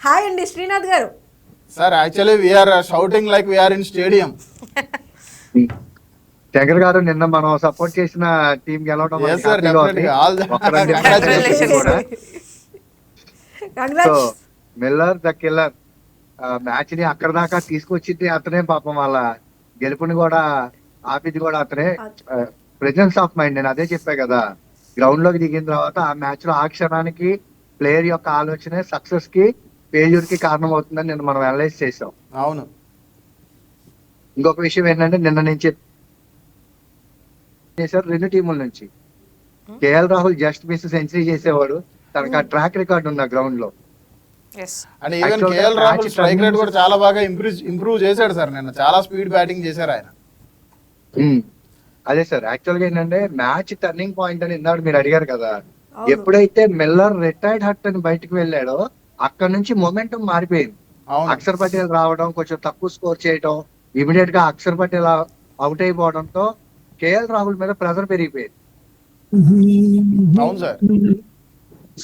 హాయ్ అండి శ్రీనాథ్ గారు. Sir actually we are shouting like we are in stadium. Shankar గారు, నిన్న మనం సపోర్ట్ చేసిన టీం గెలవడం Yes, sir, definitely. All the- Miller the killer match ని అక్కడ దాకా తీసుకొచ్చింది అతనే. పాపం వాళ్ళ గెలుపుని కూడా ఆపింది కూడా అతనే. ప్రెజెన్స్ ఆఫ్ మైండ్, నేను అదే చెప్పా కదా, గ్రౌండ్ లోకి దిగిన తర్వాత ఆ మ్యాచ్ లో ఆ క్షణానికి ప్లేయర్ యొక్క ఆలోచనే సక్సెస్ కి ఫెయిల్యూర్ కి కారణం అవుతుందని నిన్న మనం అనలైజ్ చేసాం. అవును. ఇంకొక విషయం ఏంటంటే నిన్న నుంచి చేశారు 2 టీముల నుంచి. KL Rahul just miss century చేసేవాడు, తనకు ఆ ట్రాక్ రికార్డ్ ఉంది గ్రౌండ్ లో. And even KL Rahul strike rate కూడా చాలా బాగా ఇంప్రూవ్ చేశాడు సార్. నిన్న చాలా స్పీడ్ బ్యాటింగ్ చేశారు ఆయన. అదే సార్, యాక్చువల్ గా ఏంటంటే మ్యాచ్ టర్నింగ్ పాయింట్ అని ఇందాక మీరు అడిగారు కదా, ఎప్పుడైతే మిల్లర్ రిటైర్డ్ హట్ అని బయటకు వెళ్ళాడో అక్కడ నుంచి మొమెంటం మారిపోయింది. అక్షర్ పటేల్ రావడం, కొంచెం తక్కువ స్కోర్ చేయడం, ఇమీడియట్ గా అక్షర్ పటేల్ అవుట్ అయిపోవడంతో కేఎల్ రాహుల్ మీద ప్రెజర్ పెరిగిపోయింది. అవును సార్.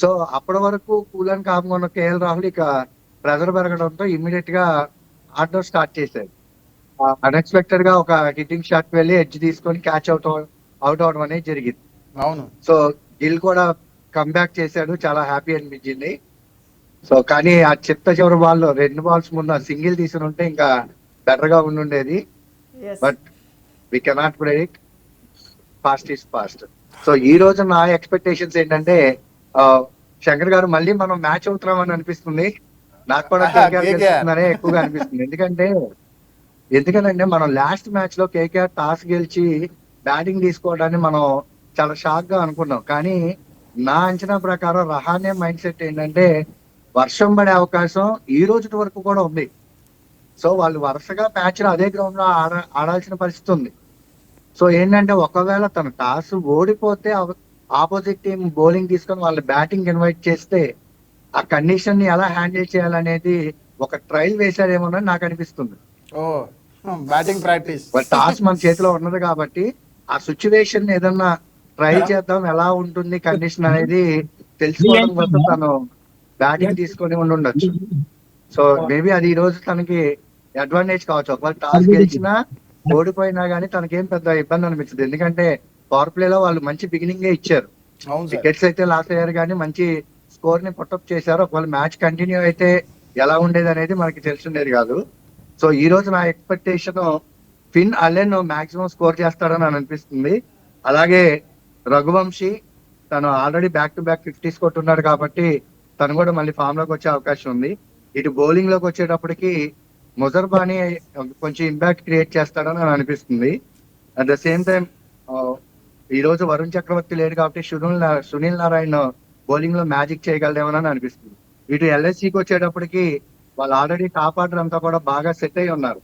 సో అప్పటి వరకు కూల్ అండ్ కామ్ ఉన్న కేఎల్ రాహుల్ ఇక ప్రెజర్ పెరగడంతో ఇమ్మీడియట్ గా ఆడడం స్టార్ట్ చేశారు. అన్ఎక్స్పెక్టెడ్ గా ఒక హిట్టింగ్ షాట్ వెళ్ళి ఎడ్జ్ తీసుకొని క్యాచ్ అవుట్ అవడం అనేది జరిగింది. అవును. సో గిల్ కూడా కంబ్యాక్ చేశాడు, చాలా హ్యాపీ అనిపించింది. సో కానీ ఆ చివరి బాల్లో 2 balls ముందు సింగిల్ తీసుకుని ఉంటే ఇంకా బెటర్ గా ఉండుండేది. Yes. But we cannot predict, fast is fast. So ఈ రోజు నా ఎక్స్పెక్టేషన్స్ ఏంటంటే శంకర్ గారు మళ్ళీ మనం మ్యాచ్ అవుతున్నామని అనిపిస్తుంది. నాకు కూడా కేకేఆర్ గెలుస్తుందనే ఎక్కువగా అనిపిస్తుంది. ఎందుకంటే మనం లాస్ట్ మ్యాచ్ లో కేకేఆర్ టాస్ గెలిచి బ్యాటింగ్ తీసుకోవడాన్ని మనం చాలా షాక్ గా అనుకున్నాం. కానీ నా అంచనా ప్రకారం రహానే మైండ్ సెట్ ఏంటంటే వర్షం పడే అవకాశం ఈ రోజు వరకు కూడా ఉంది. సో వాళ్ళు వరుసగా మ్యాచ్ అదే గ్రౌండ్ లో ఆడాల్సిన పరిస్థితి ఉంది. సో ఏంటంటే ఒకవేళ తన టాస్ ఓడిపోతే ఆపోజిట్ టీం బౌలింగ్ తీసుకొని వాళ్ళు బ్యాటింగ్ ఇన్వైట్ చేస్తే ఆ కండిషన్ ని ఎలా హ్యాండిల్ చేయాలనేది ఒక ట్రయల్ వేశారేమోనని నాకు అనిపిస్తుంది. ఓ బ్యాటింగ్ ప్రాక్టీస్. టాస్ మన చేతిలో ఉన్నది కాబట్టి ఆ సిచ్యువేషన్ ఏదన్నా ట్రై చేద్దాం, ఎలా ఉంటుంది కండిషన్ అనేది తెలుసుకోవడం కోసం తను బ్యాటింగ్ తీసుకొని ఉండొచ్చు. సో మేబీ అది ఈ రోజు తనకి అడ్వాంటేజ్ కావచ్చు. ఒకవేళ టాస్ గెలిచినా ఓడిపోయినా గానీ తనకేం పెద్ద ఇబ్బంది అనిపించదు. ఎందుకంటే పవర్ ప్లే లో వాళ్ళు మంచి బిగినింగ్ ఇచ్చారు. అవును సార్. వికెట్స్ అయితే లాస్ అయ్యారు కానీ మంచి స్కోర్ ని పుట్టప్ చేశారు. ఒకవేళ మ్యాచ్ కంటిన్యూ అయితే ఎలా ఉండేది అనేది మనకి తెలిసిండేది కాదు. సో ఈ రోజు నా expectation Finn Allen maximum score చేస్తాడని అనిపిస్తుంది. అలాగే రఘువంశీ తను already back to back 50s కొట్టున్నాడు కాబట్టి తను కూడా మళ్ళీ ఫామ్ లోకి వచ్చే అవకాశం ఉంది. ఇటు బౌలింగ్ లోకి వచ్చేటప్పటికి ముజర్బానీ కొంచెం ఇంపాక్ట్ క్రియేట్ చేస్తాడని అనిపిస్తుంది. అట్ ద సేమ్ టైం ఈ రోజు వరుణ్ చక్రవర్తి లేడు కాబట్టి సునీల్ నారాయణ్ బౌలింగ్ లో మ్యాజిక్ చేయగలదేమోనని అనిపిస్తుంది. ఇటు ఎల్ఎస్సికి వచ్చేటప్పటికి వాళ్ళు ఆల్రెడీ టాప్ ఆర్డర్ అంతా కూడా బాగా సెట్ అయి ఉన్నారు.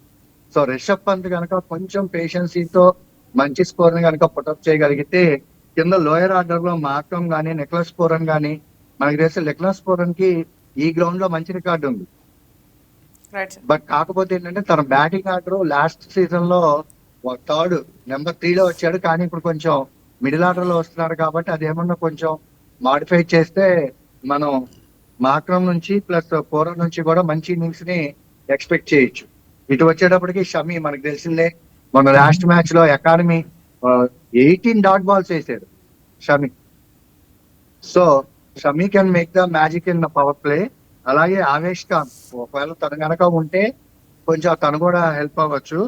సో రిషబ్ పంత్ కనుక కొంచెం పేషెన్సీతో మంచి స్కోర్ ని కనుక పుటప్ చేయగలిగితే కింద లోయర్ ఆర్డర్ లో మార్కమ్ గానీ నిక్లస్ పూరన్ గానీ, మనకి తెలిసి నిక్లస్ పూరన్ కి ఈ గ్రౌండ్ లో మంచి రికార్డు ఉంది. Right sir. బట్ కాకపోతే ఏంటంటే తన బ్యాటింగ్ ఆర్డర్ లాస్ట్ సీజన్ లో థర్డ్ నెంబర్ 3 లో వచ్చాడు. కానీ ఇప్పుడు కొంచెం మిడిల్ ఆర్డర్ లో వస్తున్నాడు కాబట్టి అదేమన్నా కొంచెం మాడిఫై చేస్తే మనం మార్క్రమ్ నుంచి ప్లస్ పూరన్ నుంచి కూడా మంచి ఇన్నింగ్స్ ని ఎక్స్పెక్ట్ చేయొచ్చు. ఇటు వచ్చేటప్పటికి షమీ మనకు తెలిసిందే, మన లాస్ట్ మ్యాచ్ లో అకాడమీ 18 డాట్ బాల్స్ వేసాడు Shami. So Shami can make the magic in the power play. అలాగే ఆవేష్ ఖాన్ ఒకవేళ తను కనుక ఉంటే కొంచెం తను కూడా హెల్ప్ అవ్వచ్చు.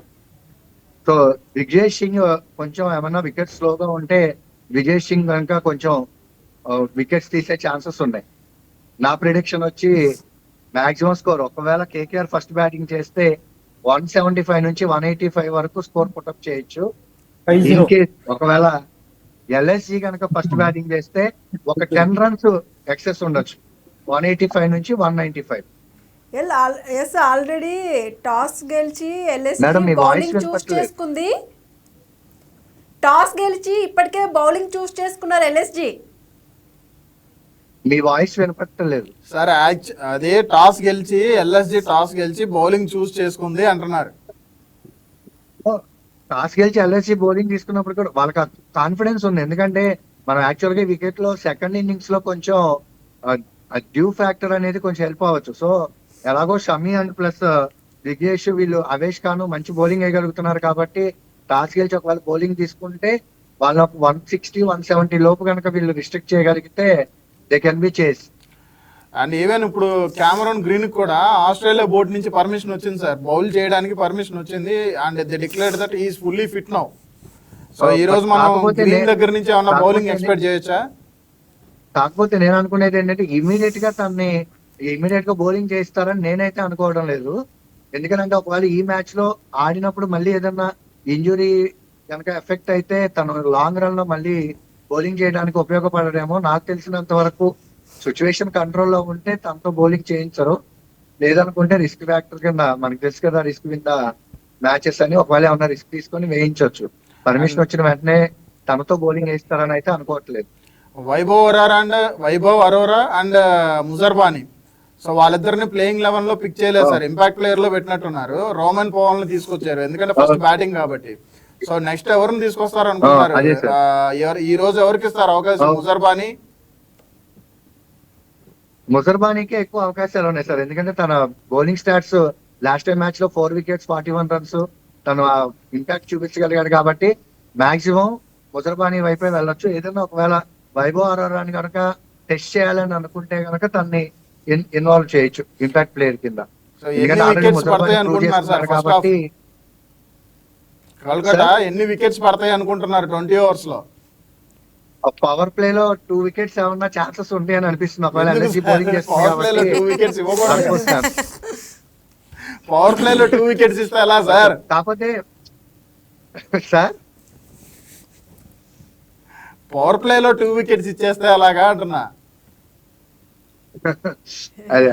సో విజయ్ సింగ్ కొంచెం ఏమన్నా వికెట్ స్లోగా ఉంటే విజయ్ సింగ్ కనుక కొంచెం వికెట్స్ తీసే ఛాన్సెస్ ఉన్నాయి. నా ప్రిడిక్షన్ వచ్చి మాక్సిమం స్కోర్ ఒకవేళ కేకేఆర్ ఫస్ట్ బ్యాటింగ్ చేస్తే 175 నుంచి 185 వరకు స్కోర్ పుటప్ చేయొచ్చు. ఇన్ కేస్ ఒకవేళ ఎల్ఎస్జి కనుక ఫస్ట్ బ్యాటింగ్ చేస్తే ఒక 10 runs ఎక్సెస్ ఉండొచ్చు, 185 నుంచి 195. ఎస్ ఆల్రెడీ టాస్ గెలిచి ఎల్ఎస్జి మేడం, మీ వాయిస్ బౌలింగ్ చూస్ వినపట్లేదు. చేసుకుంది. టాస్ గెలిచి ఇప్పటికే బౌలింగ్ చూస్ చేసుకున్నారు ఎల్ఎస్జి. మీ వాయిస్ వినపట్టలేదు సార్. అదే టాస్ గెలిచి ఎల్ఎస్జి టాస్ గెలిచి బౌలింగ్ చూస్ చేసుకుంది అంటున్నారు. టాస్ గెలిచి ఎల్ఎస్సి బౌలింగ్ తీసుకున్నప్పుడు కూడా వాళ్ళకి కాన్ఫిడెన్స్ ఉంది. ఎందుకంటే మనం యాక్చువల్ గా వికెట్ లో సెకండ్ ఇన్నింగ్స్ లో కొంచెం డ్యూ ఫ్యాక్టర్ అనేది కొంచెం హెల్ప్ అవ్వచ్చు. సో ఎలాగో షమీ అండ్ ప్లస్ దిగేష్ వీళ్ళు అవేష్ ఖాన్ మంచి బౌలింగ్ వేయగలుగుతున్నారు కాబట్టి టాస్ గెలిచి ఒకవేళ బౌలింగ్ తీసుకుంటే వాళ్ళకు 160, 170 లోపు కనుక వీళ్ళు రిస్ట్రిక్ట్ చేయగలిగితే దే కెన్ బి చేస్. అండ్ ఈవెన్ ఇప్పుడు క్యామరాన్ గ్రీన్ కూడా ఆస్ట్రేలియా బోర్డు నుంచి పర్మిషన్ వచ్చింది సార్, బౌల్ చేయడానికి పర్మిషన్ వచ్చింది. And they declared that is fully fit now. So ఈ రోజు మనం గ్రీన్ దగ్గర నుంచి ఏమన్నా బౌలింగ్ ఎక్స్పెక్ట్ చేయొచ్చా? కాకపోతే నేను అనుకునేది ఏంటంటే ఇమీడియట్ గా బౌలింగ్ చేస్తారని నేనైతే అనుకోవడం లేదు. ఎందుకంటే ఒకవేళ ఈ మ్యాచ్ లో ఆడినప్పుడు మళ్ళీ ఏదన్నా ఇంజురీ కనుక ఎఫెక్ట్ అయితే తను లాంగ్ రన్ లో మళ్ళీ బౌలింగ్ చేయడానికి ఉపయోగపడరేమో. నాకు తెలిసినంత వరకు సిచ్యువేషన్ కంట్రోల్లో ఉంటే తనతో బౌలింగ్ చేయించరు. లేదనుకుంటే రిస్క్ ఫ్యాక్టర్ కింద మనకి తెలుసు కదా, రిస్క్ కింద మ్యాచెస్ అని ఒకవేళ ఏమన్నా రిస్క్ తీసుకొని వేయించవచ్చు. పర్మిషన్ వచ్చిన వెంటనే తనతో బౌలింగ్ వేస్తారని అయితే అనుకోవట్లేదు. Vaibhav Arora and Muzarabani, so వాళ్ళిద్దరిని ప్లేయింగ్ 11 లో పిక్ చేయలేదు సార్, ఇంపాక్ట్ ప్లేయర్ లో పెట్టినట్టున్నారు. రోమన్ పవన్ ని తీసుకొచ్చారు ఎందుకంటే ఫస్ట్ బ్యాటింగ్ కాబట్టి. సో నెక్స్ట్ ఎవరిని తీసుకొస్తారు అనుకుంటున్నారు? అదే సార్. ఈ రోజు ఎవరికి ఇస్తారు అవకాశం? ముజర్బానీ, ముజర్బానీకే ఎక్కువ అవకాశాలు ఉన్నాయి సార్, ఎందుకంటే తన bowling stats last time match లో 4 వికెట్స్ 41 రన్స్ తను ఇంపాక్ట్ చూపించగలిగాడు కాబట్టి మాక్సిమం ముజర్బానీ వైపే వెళ్ళొచ్చు. ఏదైనా ఒకవేళ వైభవ్ అరోరాని కనుక టెస్ట్ చేయాలని అనుకుంటే కనుక తన్ని ఇన్వాల్వ్ చేయొచ్చు ఇంపాక్ట్ ప్లేయర్ కింద. సో ఎన్ని వికెట్స్ పడతాయి అనుకుంటున్నారు సార్? ఫస్ట్ హాఫ్ కాబట్టి కోల్కతా ఎన్ని వికెట్స్ పడతాయి అనుకుంటున్నారు 20 ఓవర్స్ లో? పవర్ ప్లే లో 2 వికెట్స్ ఏమన్నా ఛాన్సెస్ ఉంటాయి అని అనిపిస్తుంది. ఒకవేళ ఎల్ఎస్జీ బౌలింగ్ చేస్తుంది పవర్ ప్లే లో 2 కాబట్టి వికెట్స్ ఇవ్వకూడదు. అనుకుంటున్నాను. పవర్ ప్లే లో 2 వికెట్స్ ఇస్తే ఎలా సార్? కాకపోతే సార్ పవర్ ప్లే లో 2 వికెట్స్ ఇచ్చేస్తే అలాగా అంటున్నా. అదే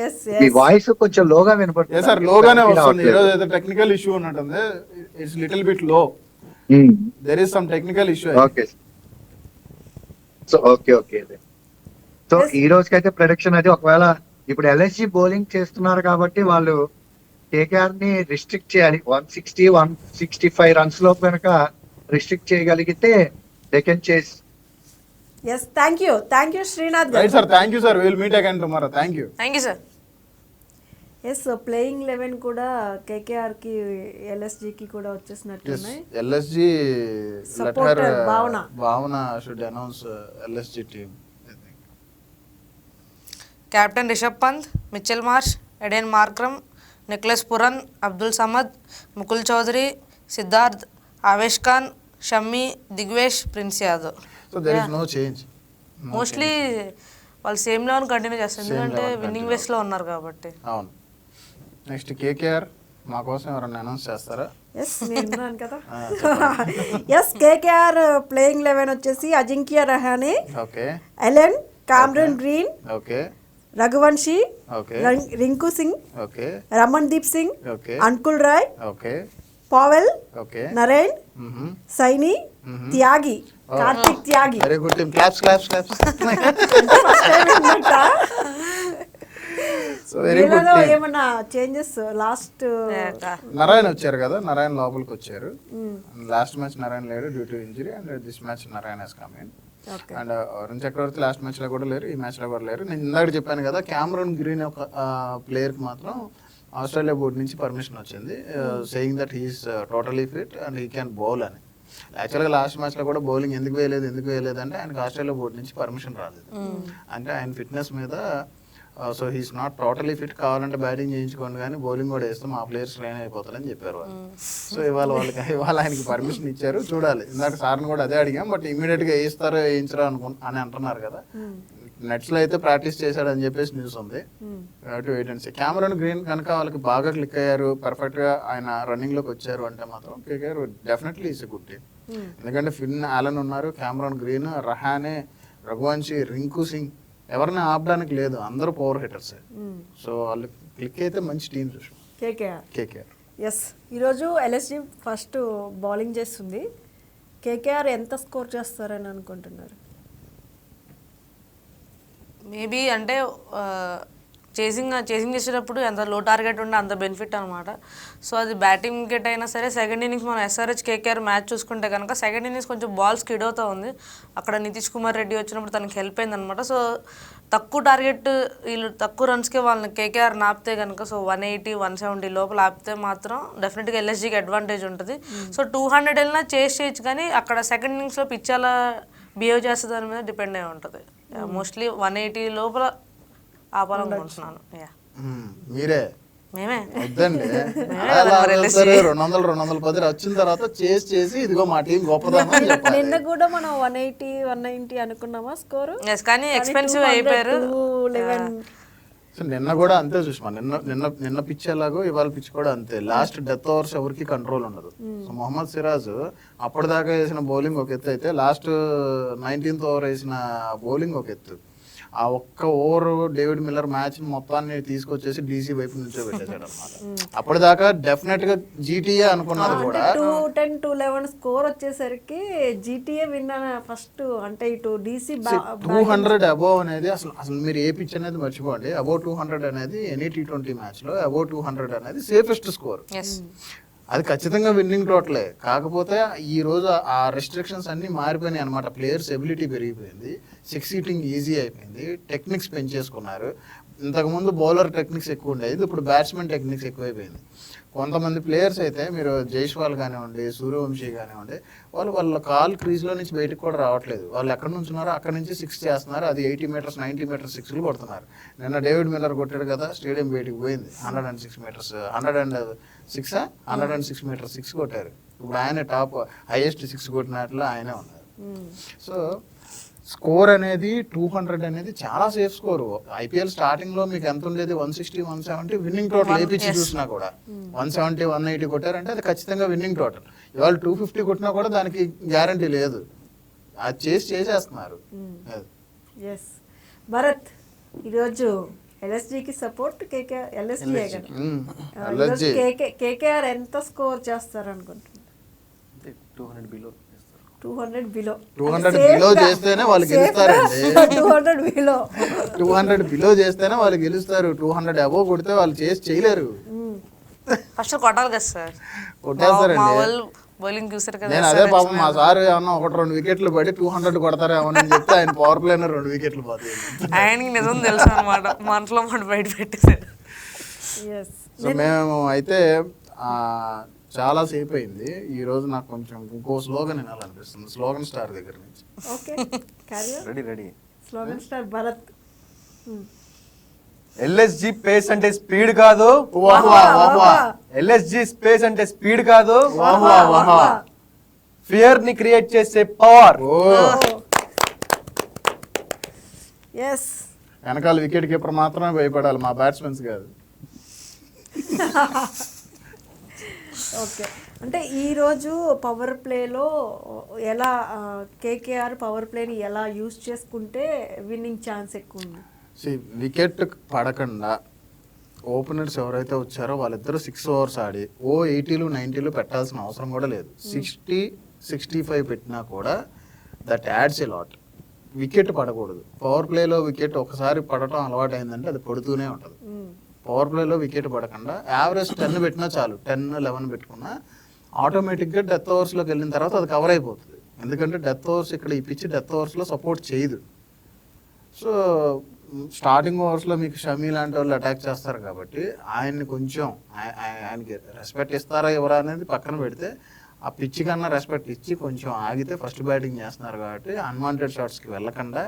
ఎస్ మీ ఎస్ వాయిస్ కొంచెం లోగా ఏ వినపడుతుంది సార్ లోగానే వస్తుంది. ఈ రోజు ఏదో టెక్నికల్ ఇష్యూ ఉన్నట్టుంది. ఇట్స్ లిటిల్ బిట్ లో. There is some technical issue. Okay so okay so ఈ రోజుకైతే ప్రొడిక్షన్ అది, ఒకవేళ ఇప్పుడు ఎల్ఎస్జీ బౌలింగ్ చేస్తున్నారు కాబట్టి వాళ్ళు కేకేఆర్ ని రిస్ట్రిక్ట్ చేయాలి. 160 165 రన్స్ లో కనుక రిస్ట్రిక్ట్ చేయగలిగితే they can chase. Yes thank you Srinath right గారు. Sir, thank you sir. Will meet again tomorrow. Thank you. Thank you sir. Yes playing 11 కూడా కేకేఆర్కి ఎల్ఎస్జికి కూడా వచ్చేసినట్టున్నాయి. LSG Supporter Bhavana should announce LSG team. Captain Rishabh Pant, Mitchell Marsh, Aiden Markram, Nicholas Pooran, Abdul Samad, Mukul Choudhary, Siddharth, Avesh Khan, Shami, Digvesh, Prince Yadav. So there is no change. Mostly వాళ్ళు సేమ్ లెవెన్ కంటిన్యూ చేస్తారు, ఎందుకంటే 11 విన్నింగ్ continue. వేస్లో ఉన్నారు కాబట్టి. అవును. నెక్స్ట్ కేకేఆర్ మా కోసం ఎవరైనా అనౌన్స్ చేస్తారా? ఎస్ నేను కదా. ఎస్ కేకేఆర్ ప్లేయింగ్ 11 వచ్చేసి Ajinkya Rahane, okay Allen, Cameron Green, okay Raghuvanshi, okay Rinku Singh, okay Ramandeep Singh, okay Anukul Roy, okay Powell, okay Narine, Saini, Tyagi, Kartik Tyagi. Very good team. Claps claps claps. So very good వీళ్ళలో టీమ్. ఏమన్నా చేంజెస్ లాస్ట్? నారాయణ వచ్చారు కదా, నారాయణ లోపలికి వచ్చారు. లాస్ట్ మ్యాచ్ నారాయణ లేరు due to injury, and this match Narine has come in. Okay and Varun Chakravarthy last match లో కూడా లేరు, ఈ మ్యాచ్ లో కూడా లేరు. నేను ఇందాక చెప్పాను కదా, క్యామరన్ గ్రీన్ ఒక ప్లేయర్ కి మాత్రం ఆస్ట్రేలియా బోర్డు నుంచి పర్మిషన్ వచ్చింది, saying that he is totally fit and he can bowl అని. యాక్చువల్గా లాస్ట్ మ్యాచ్ లో కూడా బౌలింగ్ ఎందుకు వేయలేదు అంటే ఆయనకు ఆస్ట్రేలియా బోర్డు నుంచి పర్మిషన్ రాలేదు. అంటే ఆయన ఫిట్నెస్ మీద, so he's not totally fit, కావాలంటే బ్యాటింగ్ చేయించుకోండి కానీ బౌలింగ్ కూడా వేస్తే మా ప్లేయర్స్ ట్రైన్ అయిపోతారని చెప్పారు వాళ్ళు. సో ఇవాళ ఆయనకి పర్మిషన్ ఇచ్చారు. చూడాలి, ఇందాక సార్ని కూడా అదే అడిగాం, బట్ ఇమీడియట్ గా వేయిస్తారో వేయించరో అని అంటున్నారు కదా. నెట్స్ లో అయితే ప్రాక్టీస్ చేశాడని చెప్పేసి న్యూస్ ఉంది. Wait and see. Cameron Green కనుక వాళ్ళకి బాగా క్లిక్ అయ్యారు, పర్ఫెక్ట్ గా ఆయన రన్నింగ్ లోకి వచ్చారు అంటే మాత్రం KKR definitely is a good team. ఎందుకంటే ఫిన్ ఆలన్ ఉన్నారు, క్యామరన్ గ్రీన్, రహానే, రఘువంశీ, రింకు సింగ్, ఎవరిని ఆపడానికి లేదు, అందరూ పవర్ హిట్టర్స్. సో వాళ్ళు క్లిక్ అయితే మంచి టీం చూసాం కేకేఆర్. ఎస్ ఈరోజు ఎల్ఎస్జి ఫస్ట్ బౌలింగ్ చేస్తుంది. కేకేఆర్ ఎంత స్కోర్ చేస్తారని అనుకుంటున్నారు? మేబీ అంటే చేసింగ్ చేసేటప్పుడు ఎంత లో టార్గెట్ ఉంటే అంత బెనిఫిట్ అనమాట. సో అది బ్యాటింగ్ వికెట్ అయినా సరే, సెకండ్ ఇన్నింగ్స్ మనం ఎస్ఆర్హెచ్ కేకేఆర్ మ్యాచ్ చూసుకుంటే కనుక సెకండ్ ఇన్నింగ్స్ కొంచెం బాల్ స్కిడ్ అవుతూ ఉంది. అక్కడ నితీష్ కుమార్ రెడ్డి వచ్చినప్పుడు తనకి హెల్ప్ అయింది అనమాట. సో తక్కువ టార్గెట్, వీళ్ళు తక్కువ రన్స్కే వాళ్ళని కేకేఆర్ నాపితే కనుక, సో 180 170 లోపల ఆపితే మాత్రం డెఫినెట్గా ఎల్ఎస్జీకి అడ్వాంటేజ్ ఉంటుంది. సో 200 వెళ్ళినా చేయొచ్చు, కానీ అక్కడ సెకండ్ ఇన్నింగ్స్లో పిచ్ ఎలా బిహేవ్ చేస్తుంది దాని మీద డిపెండ్ అయి ఉంటుంది. మోస్ట్లీ 180 లోపల ఆపాలనుకుంటున్నాను. మీరే మేమే వద్దండి, 200 వచ్చిన తర్వాత చేసి ఇదిగో మా టీం గొప్పదనం చెప్పాలి. నిన్న కూడా మనం 180 190 అనుకున్నామా స్కోర్? కానీ ఎక్స్పెన్సివ్ అయిపోయారు. సో నిన్న కూడా అంతే చూసాం. నిన్న పిచ్ ఎలాగో ఇవాళ పిచ్ కూడా అంతే. లాస్ట్ డెత్ ఓవర్స్ ఎవరికి కంట్రోల్ ఉండదు. సో మొహమ్మద్ సిరాజ్ అప్పటిదాకా వేసిన బౌలింగ్ ఒక ఎత్తు అయితే, లాస్ట్ 19th ఓవర్ వేసిన బౌలింగ్ ఒక ఎత్తు. ఆ ఒక్క ఓవర్ డేవిడ్ మిల్లర్ మ్యాచ్ మొత్తాన్ని తీసుకొచ్చేసి డీసీ వైపు నుంచో పెట్టేశాడు అనమాట. అప్పటిదాకా డెఫినెట్ గా జీటీఏ అనుకున్నది కూడా 210 211 స్కోర్ వచ్చేసరికి జీటీఏ విన్ ఫస్ట్. అంటే ఇటు డీసీ 200 అబోవ్ అనేది అసలు మీరు ఏ పిచ్ అనేది మర్చిపోండి. అబోవ్ 200 అనేది ఎనీ T20 మ్యాచ్ లో అబోవ్ 200 అనేది సేఫెస్ట్ స్కోర్. అది ఖచ్చితంగా విన్నింగ్ టోటలే. కాకపోతే ఈ రోజు ఆ రెస్ట్రిక్షన్స్ అన్నీ మారిపోయినాయి అనమాట. ప్లేయర్స్ ఎబిలిటీ పెరిగిపోయింది, సిక్స్ హీటింగ్ ఈజీ అయిపోయింది, టెక్నిక్స్ పెంచేసుకున్నారు. ఇంతకుముందు బౌలర్ టెక్నిక్స్ ఎక్కువ ఉండేది, ఇప్పుడు బ్యాట్స్మెన్ టెక్నిక్స్ ఎక్కువైపోయింది. కొంతమంది ప్లేయర్స్ అయితే మీరు జైస్వాల్ కానివ్వండి, సూర్యవంశీ కానివ్వండి, వాళ్ళ కాల్ క్రీజ్లో నుంచి బయటకు కూడా రావట్లేదు. వాళ్ళు ఎక్కడి నుంచి ఉన్నారో అక్కడ నుంచి సిక్స్ చేస్తున్నారు. అది 80 మీటర్స్ 90 మీటర్స్ సిక్స్లు కొడుతున్నారు. నిన్న డేవిడ్ మిల్లర్ కొట్టాడు కదా, స్టేడియం బయటికి పోయింది. 106 మీటర్స్ 106 మీటర్స్ సిక్స్ కొట్టారు. ఇప్పుడు ఆయన టాప్ హైయెస్ట్ సిక్స్ కొట్టినట్లు ఆయనే ఉన్నారు. సో స్కోర్ అనేది 200 అనేది చాలా సేఫ్ స్కోర్. ఐపీఎల్ స్టార్టింగ్ లో మీకు ఎంత ఉండేది, 160 170 విన్నింగ్ టోటల్ ఏపీసీ చూసినా కూడా 170 180 కొట్టారంటే అది ఖచ్చితంగా విన్నింగ్ టోటల్. ఇవాళ 250 కొట్టినా కూడా దానికి గ్యారంటీ లేదు. అది చేసేస్తున్నారు. ఎస్ భరత్, ఈరోజు ఎల్ఎస్జికి సపోర్ట్ కేకేఆర్. ఎల్ఎస్జి కేకేఆర్ ఎంత స్కోర్ చేస్తారు అనుకుంటున్నారు? 200 బిలో. 200 బిలో చేస్తేనే వాళ్ళు గెలుస్తారండి. 200 బిలో చేస్తేనే వాళ్ళు గెలుస్తారు. 200 అబోవ్ కొడితే వాళ్ళు చేయలేరు. ఫస్ట్ కొట్టాలి కదా సార్, కొట్టేస్తారండి. బౌలింగ్ చూసారు కదా. నేను అదే పాపం మా సార్ ఏమన్నా 1-2 వికెట్లు పడి 200 కొడతారేమో అని చెప్తే ఆయన పవర్ ప్లేలో 2 వికెట్లు పోతాయి. ఆయనకి నిజం తెలుసు అనమాట, మనసులో మాట బయట పెట్టేశారు. సో మేము అయితే చాలా సేపు అయింది. ఈ రోజు నాకు కొంచెం ఇంకో స్లోగన్ వినాలనిపిస్తుంది, స్లోగన్ స్టార్ దగ్గర నుంచి. Okay, ready. Slogan star Bharat. LSG space అంటే స్పీడ్ కాదు, ఎల్ఎస్జి స్పేస్ అంటే స్పీడ్ కాదు, ఫియర్ ని క్రియేట్ చేసే పవర్. ఎస్, వెనకాల వికెట్ కీపర్ మాత్రమే భయపడాలి, మా బ్యాట్స్మెన్స్ కాదు. ఓకే, అంటే ఈరోజు పవర్ ప్లేలో ఎలా కేకేఆర్ పవర్ ప్లేని ఎలా యూజ్ చేసుకుంటే విన్నింగ్ ఛాన్స్ ఎక్కువ ఉంది? వికెట్ పడకుండా ఓపెనర్స్ ఎవరైతే వచ్చారో వాళ్ళిద్దరూ 6 ఓవర్స్ ఆడి 80లు 90లు పెట్టాల్సిన అవసరం కూడా లేదు. 60-65 పెట్టినా కూడా that ads a lot. Wicket పడకూడదు. పవర్ ప్లేలో వికెట్ ఒకసారి పడటం అలవాటు అయిందంటే అది పడుతూనే ఉంటుంది. పవర్ ప్లేలో వికెట్ పడకుండా యావరేజ్ 10 పెట్టినా చాలు, 10-11 పెట్టుకున్నా ఆటోమేటిక్గా డెత్ ఓవర్స్లోకి వెళ్ళిన తర్వాత అది కవర్ అయిపోతుంది. ఎందుకంటే డెత్ ఓవర్స్ ఇక్కడ ఈ పిచ్ డెత్ ఓవర్స్లో సపోర్ట్ చేయదు. సో స్టార్టింగ్ ఓవర్స్లో మీకు షమీ లాంటి వాళ్ళు అటాక్ చేస్తారు కాబట్టి ఆయన్ని కొంచెం ఆయనకి రెస్పెక్ట్ ఇస్తారా ఎవరా అనేది పక్కన పెడితే ఆ పిచ్ కన్నా రెస్పెక్ట్ ఇచ్చి కొంచెం ఆగితే, ఫస్ట్ బ్యాటింగ్ చేస్తున్నారు కాబట్టి అన్వాంటెడ్ షాట్స్కి వెళ్ళకుండా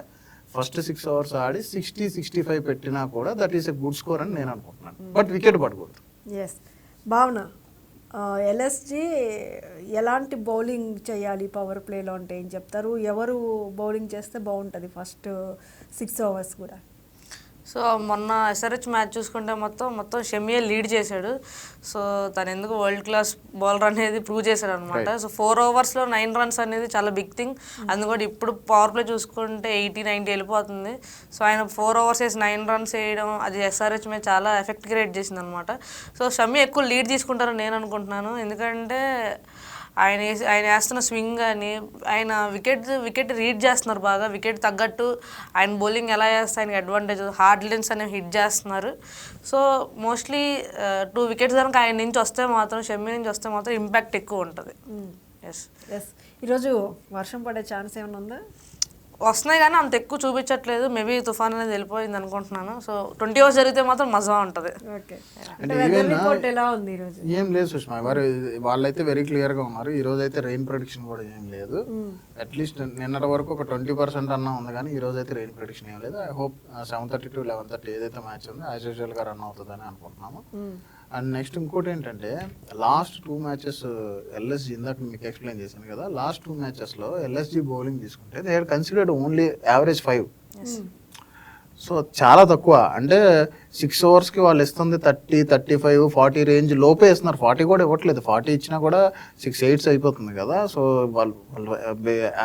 ఫస్ట్ 6 ఓవర్స్ ఆడి 60-65 పెట్టినా కూడా that is a good score అని నేను అనుకుంటున్నాను. బట్ వికెట్ పడకూడదు. ఎస్, భావన, ఎల్ఎస్జి ఎలాంటి బౌలింగ్ చేయాలి పవర్ ప్లేలో అంటే ఏం చెప్తారు? ఎవరు బౌలింగ్ చేస్తే బాగుంటుంది ఫస్ట్ 6 ఓవర్స్ కూడా? సో మొన్న ఎస్ఆర్హెచ్ మ్యాచ్ చూసుకుంటే మొత్తం షమియే లీడ్ చేశాడు. సో తను ఎందుకు వరల్డ్ క్లాస్ బౌలర్ అనేది ప్రూవ్ చేశాడు అనమాట. సో 4 ఓవర్స్లో 9 రన్స్ అనేది చాలా బిగ్ థింగ్. అందుకని ఇప్పుడు పవర్ ప్లే చూసుకుంటే 80-90 వెళ్ళిపోతుంది. సో ఆయన 4 ఓవర్స్ వేసి 9 రన్స్ వేయడం అది ఎస్ఆర్హెచ్ మీద చాలా ఎఫెక్ట్ క్రియేట్ చేసింది అనమాట. సో షమి ఎక్కువ లీడ్ తీసుకుంటారని నేను అనుకుంటున్నాను. ఎందుకంటే ఆయన వేస్తున్న స్వింగ్ అని ఆయన వికెట్ రీడ్ చేస్తున్నారు బాగా. వికెట్ తగ్గట్టు ఆయన బౌలింగ్ ఎలా చేస్తే ఆయనకి అడ్వాంటేజ్, హార్డ్ లెన్స్ అనేవి హిట్ చేస్తున్నారు. సో మోస్ట్లీ 2 వికెట్స్ కనుక ఆయన నుంచి వస్తే మాత్రం, షమి నుంచి వస్తే మాత్రం ఇంపాక్ట్ ఎక్కువ ఉంటుంది. ఎస్, ఈరోజు వర్షం పడే ఛాన్స్ ఏమైనా ఉందా? వస్తున్నాయి కానీ అంత ఎక్కువ చూపించట్లేదు. మేబీ తుఫాన్ అనేది వెళ్ళిపోయింది అనుకుంటున్నాను. సో 20 ఓవర్స్ జరిగితే మాత్రం మజా ఉంటుంది. ఓకే, అంటే వెదర్ రిపోర్ట్ ఎలా ఉంది ఈరోజు? ఏం లేదు సుష్మా, వాళ్ళైతే వెరీ క్లియర్గా ఉన్నారు. ఈ రోజు అయితే రెయిన్ ప్రొడిక్షన్ కూడా ఏం లేదు. అట్లీస్ట్ నిన్నటి వరకు ఒక 20% అన్నా ఉంది, కానీ ఈ రోజు అయితే రెయిన్ ప్రొడిక్షన్ ఏం లేదు. ఐ హోప్ 7:30 to 11:30 ఏదైతే మ్యాచ్ ఉందో యాజ్ యూజువల్గా రన్ అవుతుందని అనుకుంటున్నాము. అండ్ నెక్స్ట్ ఇంకోటి ఏంటంటే లాస్ట్ 2 మ్యాచెస్ ఎల్ఎస్జి, ఇందాక మీకు ఎక్స్ప్లెయిన్ చేశాను కదా, లాస్ట్ 2 మ్యాచెస్లో ఎల్ఎస్జి బౌలింగ్ తీసుకుంటే they are considered only average 5. So చాలా తక్కువ. అంటే 6 ఓవర్స్కి వాళ్ళు ఇస్తుంది 30, 35, 40 రేంజ్ లోపే ఇస్తున్నారు. 40 కూడా ఇవ్వట్లేదు. 40 ఇచ్చినా కూడా 6 8 అయిపోతుంది కదా. సో వాళ్ళు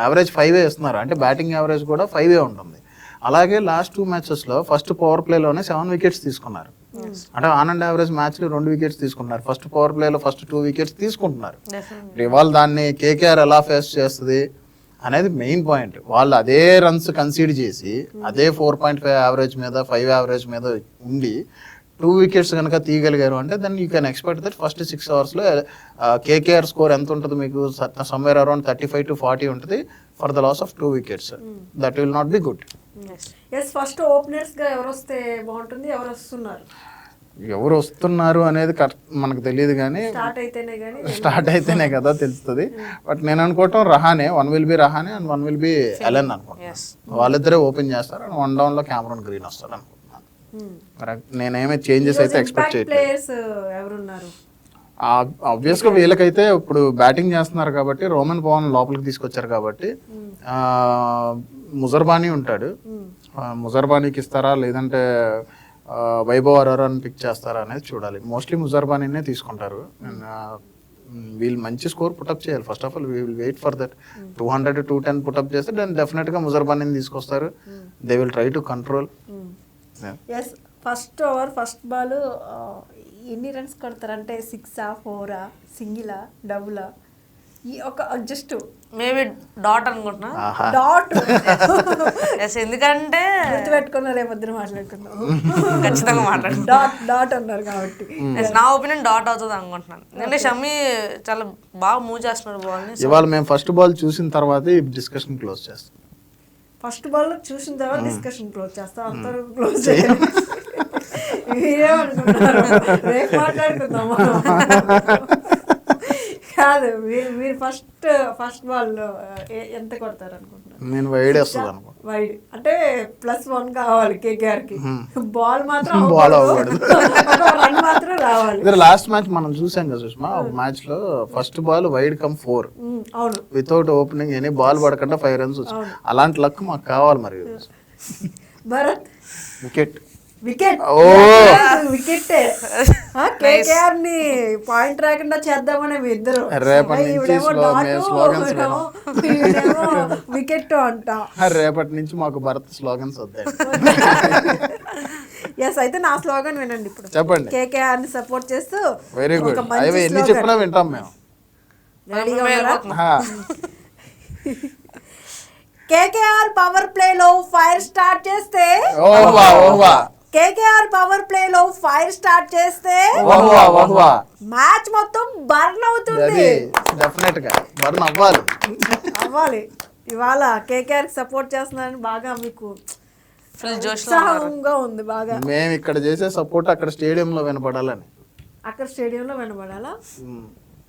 యావరేజ్ 5 ఇస్తున్నారు. అంటే బ్యాటింగ్ యావరేజ్ కూడా 5 ఉంటుంది. అలాగే లాస్ట్ 2 మ్యాచెస్లో ఫస్ట్ పవర్ ప్లేలోనే 7 వికెట్స్ తీసుకున్నారు. అంటే ఆన్ అండ్ యావరేజ్ మ్యాచ్లో 2 వికెట్స్ తీసుకున్నారు. ఫస్ట్ పవర్ ప్లేలో ఫస్ట్ 2 వికెట్స్ తీసుకుంటున్నారు. ఇవాళ దాన్ని కేకేఆర్ ఎలా ఫేస్ చేస్తుంది అనేది మెయిన్ పాయింట్. వాళ్ళు అదే రన్స్ కన్సీడ్ చేసి అదే 4.5 యావరేజ్ మీద 5 యావరేజ్ మీద ఉండి 2 వికెట్స్ కనుక తీయగలిగారు అంటే then you can expect that first 6 అవర్స్లో కేకేఆర్ స్కోర్ ఎంత ఉంటుంది మీకు సమ్వేర్ అరౌండ్ 35 to 40 ఉంటుంది for the loss of 2 wickets. That will not be good. Yes first ఓపెనర్స్గా ఎవరు వస్తే బాగుంటుంది, ఎవరు వస్తున్నారు? ఎవరు వస్తున్నారు అనేది మనకు తెలియదు కానీ స్టార్ట్ అయితేనే కదా తెలుస్తుంది. బట్ నేను అనుకోవటం Rahane, 1 will be Rahane and 1 will be Ellen అనుకుంటున్నాను. వాళ్ళిద్దరే ఓపెన్ చేస్తారు అండ్ 1 డౌన్ లో క్యామరాన్ గ్రీన్ వస్తారు అనుకుంటున్నాను. మరి నేనేమీ చేంజెస్ అయితే ఎక్స్పెక్ట్ ఎవరున్నారు? ఆబ్వియస్ గా వీళ్ళకైతే ఇప్పుడు బ్యాటింగ్ చేస్తున్నారు కాబట్టి రోమన్ పవన్ లోపలికి తీసుకొచ్చారు కాబట్టి ముజర్బానీ ఉంటాడు. ముజర్బానీకి ఇస్తారా లేదంటే వైభవ్ అరోరాని పిక్ చేస్తారా అనేది చూడాలి. మోస్ట్లీ ముజర్బానీనే తీసుకుంటారు. వీళ్ళు మంచి స్కోర్ పుటప్ చేయాలి. First of all we will wait for that. 200 to 210 put up చేస్తే దాన్ని డెఫినెట్గా ముజర్బానీని తీసుకొస్తారు. They will try to control. Yes first over first ball ఎన్ని రన్స్ కొడతారంటే 6 4 సింగిలా డబులా? ఒక జస్ట్ మేబీ డాట్ అనుకుంటున్నా. డాట్ ఎందుకంటే గుర్తుపెట్టుకున్నా, రేపొద్దున మాట్లాడుకుందాం. ఖచ్చితంగా మాట్లాడు. డాట్ అన్నారు కాబట్టి నా ఒపీనియన్ డాట్ అవుతుంది అనుకుంటున్నాను. ఎందుకంటే షమ్మి చాలా బాగా మూవ్ చేస్తున్నాడు బాల్ ని. ఇవాళ మేము ఫస్ట్ బాల్ చూసిన తర్వాత ఈ డిస్కషన్ క్లోజ్ చేస్తాం. ఫస్ట్ బాల్ చూసిన తర్వాత డిస్కషన్ క్లోజ్ చేస్తాం. అంతా క్లోజ్ చేయాలి. మీరేమనుకుంటున్నారు? రేపు మాట్లాడుకుందాం. కాదు, మీరు ఫస్ట్ బాల్ ఎంత కొడతారు అనుకుంటున్నారు? నేను వైడ్ వస్తుంది అనుకుంటా. వైడ్ అంటే +1 కావాలి కేకేఆర్ కి. బాల్ మాత్రం బాల్ అవ్వకూడదు. రన్ మాత్రం రావాలి. లాస్ట్ మ్యాచ్ మనం చూసాం కదా సుష్మా, ఒక మ్యాచ్ లో ఫస్ట్ బాల్ వైడ్ కమ్ 4 అవును, వితౌట్ ఓపెనింగ్ ఎనీ బాల్ పడకుండా 5 runs వచ్చాయి. అలాంటి లక్ మాకు కావాలి. మరి Bharat wicket wicket wicket KKR ని పాయింట్ రాకుండా చేద్దామని మీ ఇద్దరు రేపటి నుంచి స్లోగన్స్ వికెట్ అంట. రేపటి నుంచి మాకు భరత్ స్లోగన్స్ వద్దాయి. ఎస్ అయితే నా స్లోగన్ వినండి ఇప్పుడు. చెప్పండి. కేకేఆర్ ని సపోర్ట్ చేస్తూ వెరీ గుడ్. అవి ఎన్ని చెప్పినా వింటాం మేము. కేకేఆర్ పవర్ ప్లే లో ఫైర్ స్టార్ట్ చేస్తే మ్యాచ్ మొత్తం బర్న్ అవుతుంది. డెఫినెట్ గా బర్న్ అవ్వాలి. ఇవాళ కేకేఆర్ సపోర్ట్ చేస్తున్నారని బాగా మీకు ఉత్సాహంగా ఉంది. బాగా మేము ఇక్కడ చేసే సపోర్ట్ అక్కడ స్టేడియంలో వినపడాలని. అక్కడ స్టేడియంలో వినపడాలా?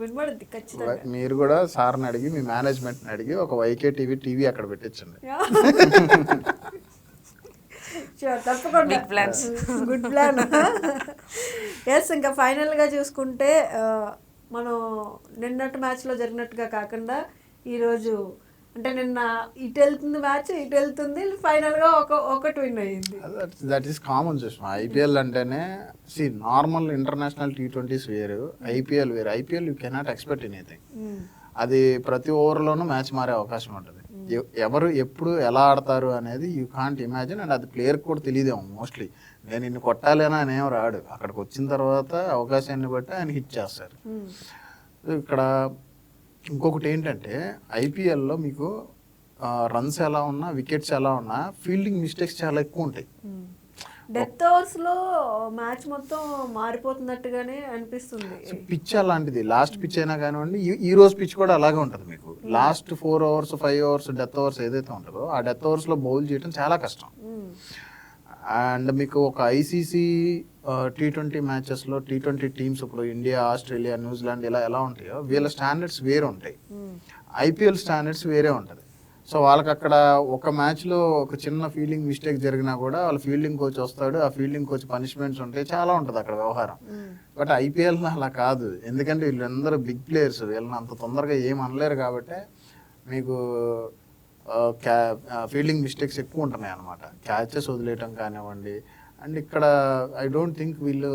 వినపడుద్ది ఖచ్చితంగా. మీరు కూడా సార్ని అడిగి మీ మేనేజ్మెంట్ ని అడిగి ఒక వైకే టీవీ అక్కడ పెట్టించండి. తప్పకుండా గుడ్ ప్లాన్. ఎస్ ఇంకా ఫైనల్ గా చూసుకుంటే మనం నిన్నటి మ్యాచ్ లో జరిగినట్టుగా కాకుండా ఈరోజు అంటే నిన్న ఇటు వెళ్తుంది మ్యాచ్, ఇటు వెళ్తుంది, ఫైనల్ గా ఒకటి విన్ అయ్యింది. దట్ ఈస్ కామన్ చూసిన. ఐపీఎల్ అంటేనే నార్మల్ ఇంటర్నేషనల్ T20s వేరు, ఐపీఎల్ వేరు. IPL you cannot expect anything. అది ప్రతి ఓవర్లోనూ మ్యాచ్ మారే అవకాశం ఉంటుంది. ఎవరు ఎప్పుడు ఎలా ఆడతారు అనేది యూ కాంట్ ఇమాజిన్. అండ్ అది ప్లేయర్కి కూడా తెలియదేమో మోస్ట్లీ. నేను ఇన్ని కొట్టాలి అని ఆయన ఏం రాడు. అక్కడికి వచ్చిన తర్వాత అవకాశాన్ని బట్టి ఆయన హిట్ చేస్తారు. ఇక్కడ ఇంకొకటి ఏంటంటే ఐపీఎల్లో మీకు రన్స్ ఎలా ఉన్నా వికెట్స్ ఎలా ఉన్నా ఫీల్డింగ్ మిస్టేక్స్ చాలా ఎక్కువ ఉంటాయి. డెత్ ఓవర్స్ లో మ్యాచ్ మొత్తం మారిపోతున్నట్టుగానే అనిపిస్తుంది. పిచ్ అలాంటిది. లాస్ట్ పిచ్ అయినా కానివ్వండి, ఈ రోజు పిచ్ కూడా అలాగే ఉంటుంది. మీకు last 4 hours 5 hours death overs ఏదైతే ఉంటుందో ఆ డెత్ ఓవర్స్ లో బౌల్ చేయడం చాలా కష్టం. అండ్ మీకు ఒక ఐసీసీ T20 మ్యాచెస్లో T20 టీమ్స్ ఇప్పుడు ఇండియా, ఆస్ట్రేలియా, న్యూజిలాండ్ ఇలా ఎలా ఉంటాయో వీళ్ళ స్టాండర్డ్స్ వేరే ఉంటాయి. ఐపీఎల్ స్టాండర్డ్స్ వేరే ఉంటుంది. సో వాళ్ళకి అక్కడ ఒక మ్యాచ్లో ఒక చిన్న ఫీల్డింగ్ మిస్టేక్ జరిగినా కూడా వాళ్ళ ఫీల్డింగ్ కోచ్ వస్తాడు, ఆ ఫీల్డింగ్ కోచ్ పనిష్మెంట్స్ ఉంటాయి, చాలా ఉంటుంది అక్కడ వ్యవహారం. బట్ ఐపీఎల్లో అలా కాదు. ఎందుకంటే వీళ్ళందరూ బిగ్ ప్లేయర్స్, వీళ్ళని అంత తొందరగా ఏం అనలేరు కాబట్టి మీకు ఫీల్డింగ్ మిస్టేక్స్ ఎక్కువ ఉంటున్నాయి అనమాట. క్యాచెస్ వదిలేయటం కానివ్వండి. అండ్ ఇక్కడ ఐ డోంట్ థింక్ వీళ్ళు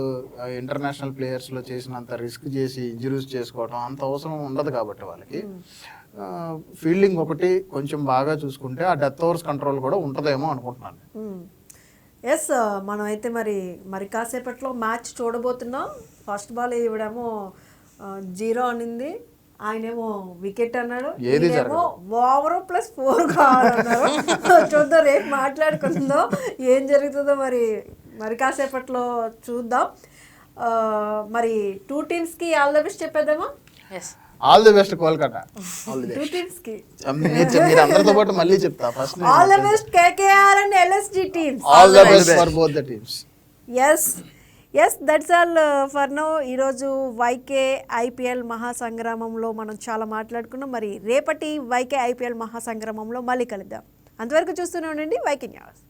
ఇంటర్నేషనల్ ప్లేయర్స్లో చేసినంత రిస్క్ చేసి ఇంజరీస్ చేసుకోవటం అంత అవసరం ఉండదు కాబట్టి వాళ్ళకి ఫీల్డింగ్ ఒకటి కొంచెం బాగా చూసుకుంటే ఆ డెత్ ఓవర్స్ కంట్రోల్ కూడా ఉంటుందేమో అనుకుంటున్నాను. ఎస్ మనం అయితే మరి కాసేపట్లో మ్యాచ్ చూడబోతున్నాం. ఫస్ట్ బాల్ ఇవిడేమో 0 అనింది, ఆయనేమో వికెట్ అన్నాడు, ఏమో ఓవర్ +4 కావాలన్నారు. చూద్దాం, రేపు మాట్లాడుకుందాం ఏం జరుగుతుందో. మరి మరి కాసేపట్లో చూద్దాం. మరి 2 టీమ్స్కి ఆల్ ద బెస్ట్ చెప్పేద్దామా? Yes, all the best Kolkata. 2 టీమ్స్కి మీరు అందరితో పాటు మళ్ళీ చెప్తా. First all the best KKR and LSG teams. All the best for both the teams. Yes that's all for now. ఈరోజు వైకే ఐపీఎల్ మహాసంగ్రామంలో మనం చాలా మాట్లాడుకున్నాం. మరి రేపటి వైకే ఐపీఎల్ మహాసంగ్రామంలో మళ్ళీ కలుద్దాం. అంతవరకు చూస్తూనే ఉండండి వైకే న్యూస్.